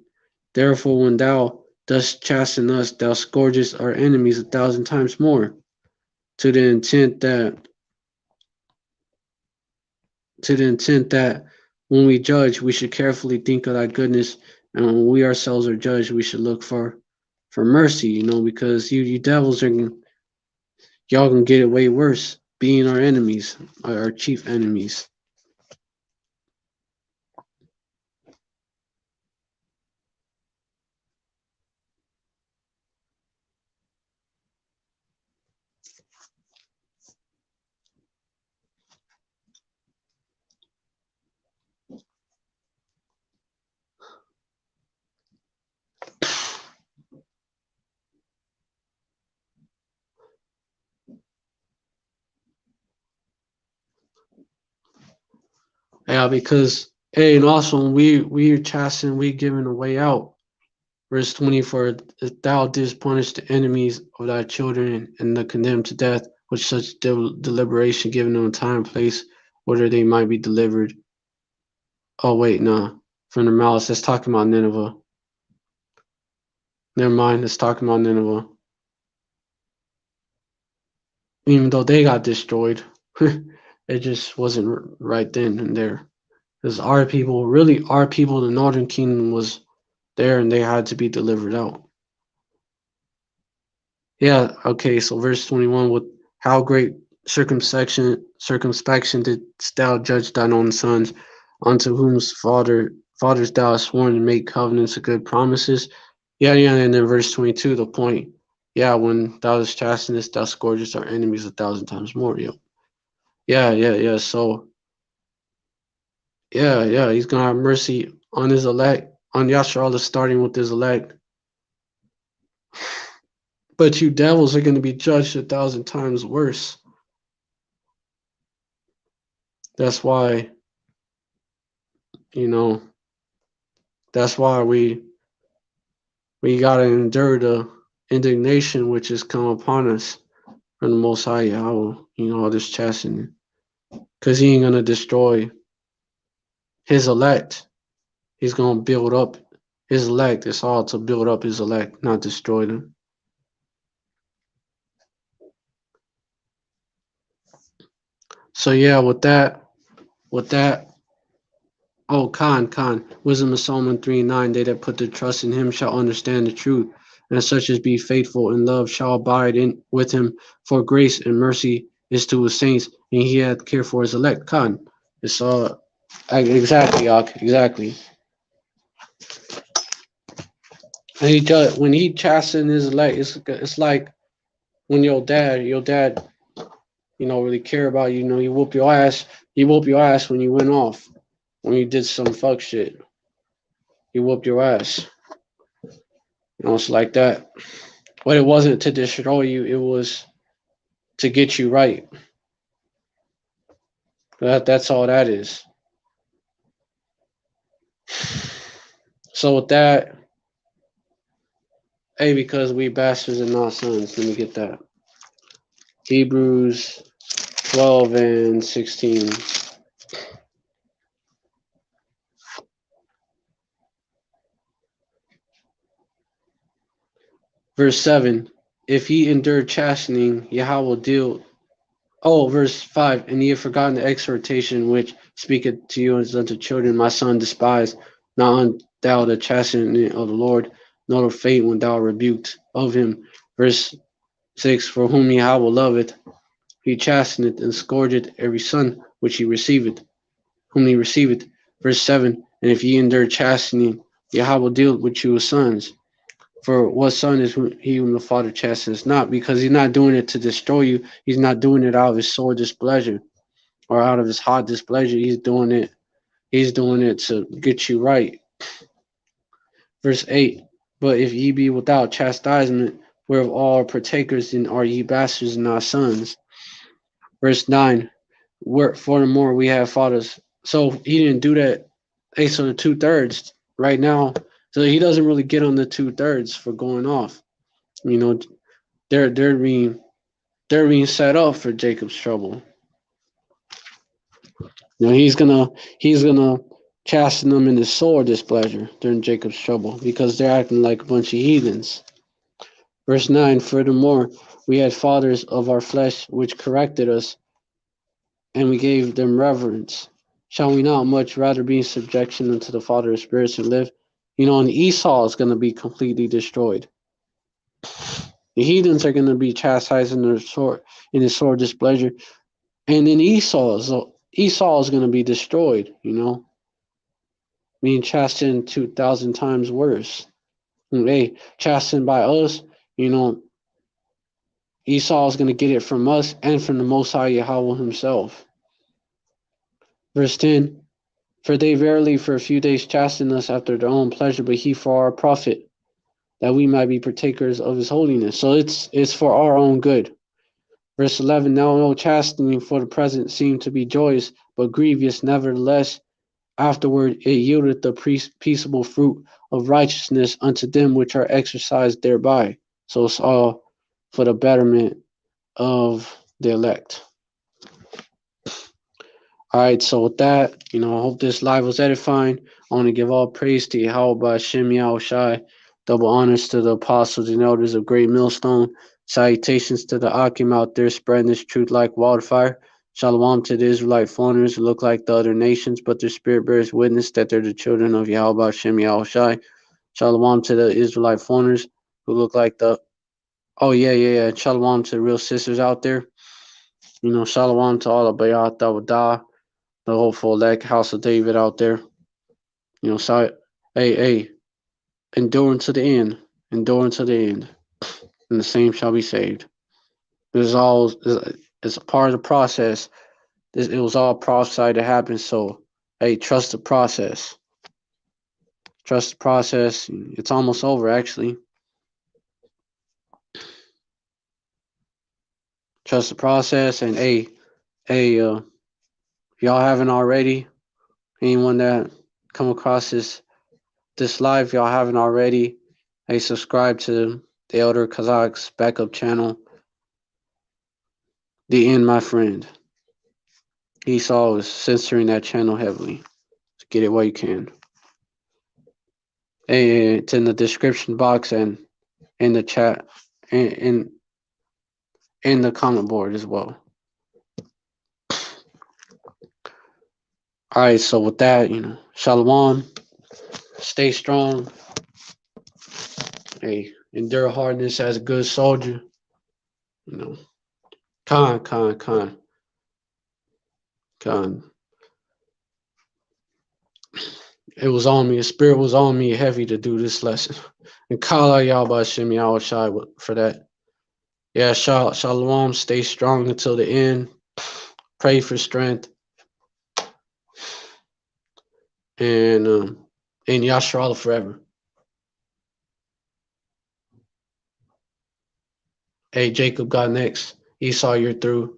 Therefore, when thou dost chasten us, thou scourgest our enemies 1,000 times more, to the intent that when we judge, we should carefully think of thy goodness, and when we ourselves are judged, we should look for mercy. You know, because you devils y'all gonna get it way worse, being our enemies, our chief enemies. Yeah, because hey, and also when we are chastening, we giving a way out. Verse 24, if thou didst punish the enemies of thy children and the condemned to death, with such deliberation given them time and place, whether they might be delivered. Oh wait, nah. From the malice, that's talking about Nineveh. Never mind, it's talking about Nineveh. Even though they got destroyed, it just wasn't right then and there. Because our people, the Northern Kingdom was there and they had to be delivered out. Yeah, okay, so verse 21, with how great circumspection didst thou judge thine own sons, unto whose fathers thou hast sworn and made covenants of good promises. Yeah, and then verse 22, the point. Yeah, when thou dost chastenest, thou scourgest our enemies 1,000 times more. Yo. Yeah. So, yeah, he's gonna have mercy on his elect, on Yasharallah, starting with his elect. But you devils are gonna be judged 1,000 times worse. That's why, you know, that's why we gotta endure the indignation which has come upon us from the Most High Yahweh, all this chastening. Because he ain't gonna destroy his elect. He's gonna build up his elect. It's all to build up his elect, not destroy them. So yeah, with that, oh Khan, Wisdom of Solomon 3:9, they that put their trust in him shall understand the truth, and such as be faithful in love shall abide in with him, for grace and mercy is to his saints, and he hath care for his elect. Khan. It's exactly, Ak, exactly. And when he chastened his elect, it's like when your dad, really care about you. He whoop your ass. He whoop your ass when you went off, when you did some fuck shit. He whooped your ass. It's like that. But it wasn't to destroy you. It was to get you right. That's all that is. So with that, hey, because we bastards and not sons. Let me get that. Hebrews 12 and 16. Verse 7. If ye endure chastening, Yahweh will deal. Oh, verse 5. And ye have forgotten the exhortation which speaketh to you as unto children, my son, despise not thou the chastening of the Lord, nor the fate when thou art rebuked of him. Verse 6. For whom Yahweh loveth, he chasteneth and scourgeth every son which he receiveth, whom he receiveth. Verse 7. And if ye endure chastening, Yahweh will deal with you as sons. For what son is he whom the Father chastens not? Because he's not doing it to destroy you. He's not doing it out of his sore displeasure or out of his hot displeasure. He's doing it. He's doing it to get you right. Verse 8. But if ye be without chastisement, whereof all are partakers, then are ye bastards and not sons. Verse 9. Where furthermore we have fathers. So he didn't do that. Hey, so the 2/3 right now. So he doesn't really get on the 2/3 for going off. They're being set up for Jacob's trouble. He's gonna chasten them in his sore displeasure during Jacob's trouble because they're acting like a bunch of heathens. Verse 9. Furthermore, we had fathers of our flesh which corrected us, and we gave them reverence. Shall we not much rather be in subjection unto the Father of spirits and live? And Esau is going to be completely destroyed. The heathens are going to be chastised in his sore displeasure, and then Esau is going to be destroyed. Being chastened 2,000 times worse. Hey, chastened by us, Esau is going to get it from us and from the Most High Yahweh himself. Verse 10. For they verily for a few days chasten us after their own pleasure, but he for our profit, that we might be partakers of his holiness. So it's for our own good. Verse 11. Now no chastening for the present seemed to be joyous, but grievous nevertheless. Afterward it yieldeth the peaceable fruit of righteousness unto them which are exercised thereby. So it's all for the betterment of the elect. All right, so with that, I hope this live was edifying. I want to give all praise to Yahawah Hashem Yahawashi. Double honors to the apostles and elders of Great Millstone. Salutations to the Akim out there spreading this truth like wildfire. Shalom to the Israelite foreigners who look like the other nations, but their spirit bears witness that they're the children of Yahawah Hashem Yahawashi. Shalom to the Israelite foreigners who look like the... Oh, yeah. Shalom to the real sisters out there. Shalom to all of Bayat Dawadah, the hopeful elect house of David out there. Hey, enduring to the end. Enduring to the end. and the same shall be saved. This is all, it's a part of the process. It was all prophesied to happen. So, hey, trust the process. Trust the process. It's almost over, actually. Trust the process. And if y'all haven't already, anyone that come across this live, y'all haven't already, hey, subscribe to the Elder Chaazaq's backup channel. The End, my friend. Esau is censoring that channel heavily. So get it while you can. And it's in the description box and in the chat, in the comment board as well. All right, so with that, shalom, stay strong, hey, endure hardness as a good soldier, Khan. It was on me, the spirit was on me heavy to do this lesson. And Kala YAHAWASHI YAHAWASHI for that. Yeah, shalom, stay strong until the end. Pray for strength. And Yasharallah forever. Hey, Jacob got next. Esau, you're through.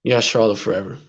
Yasharallah forever.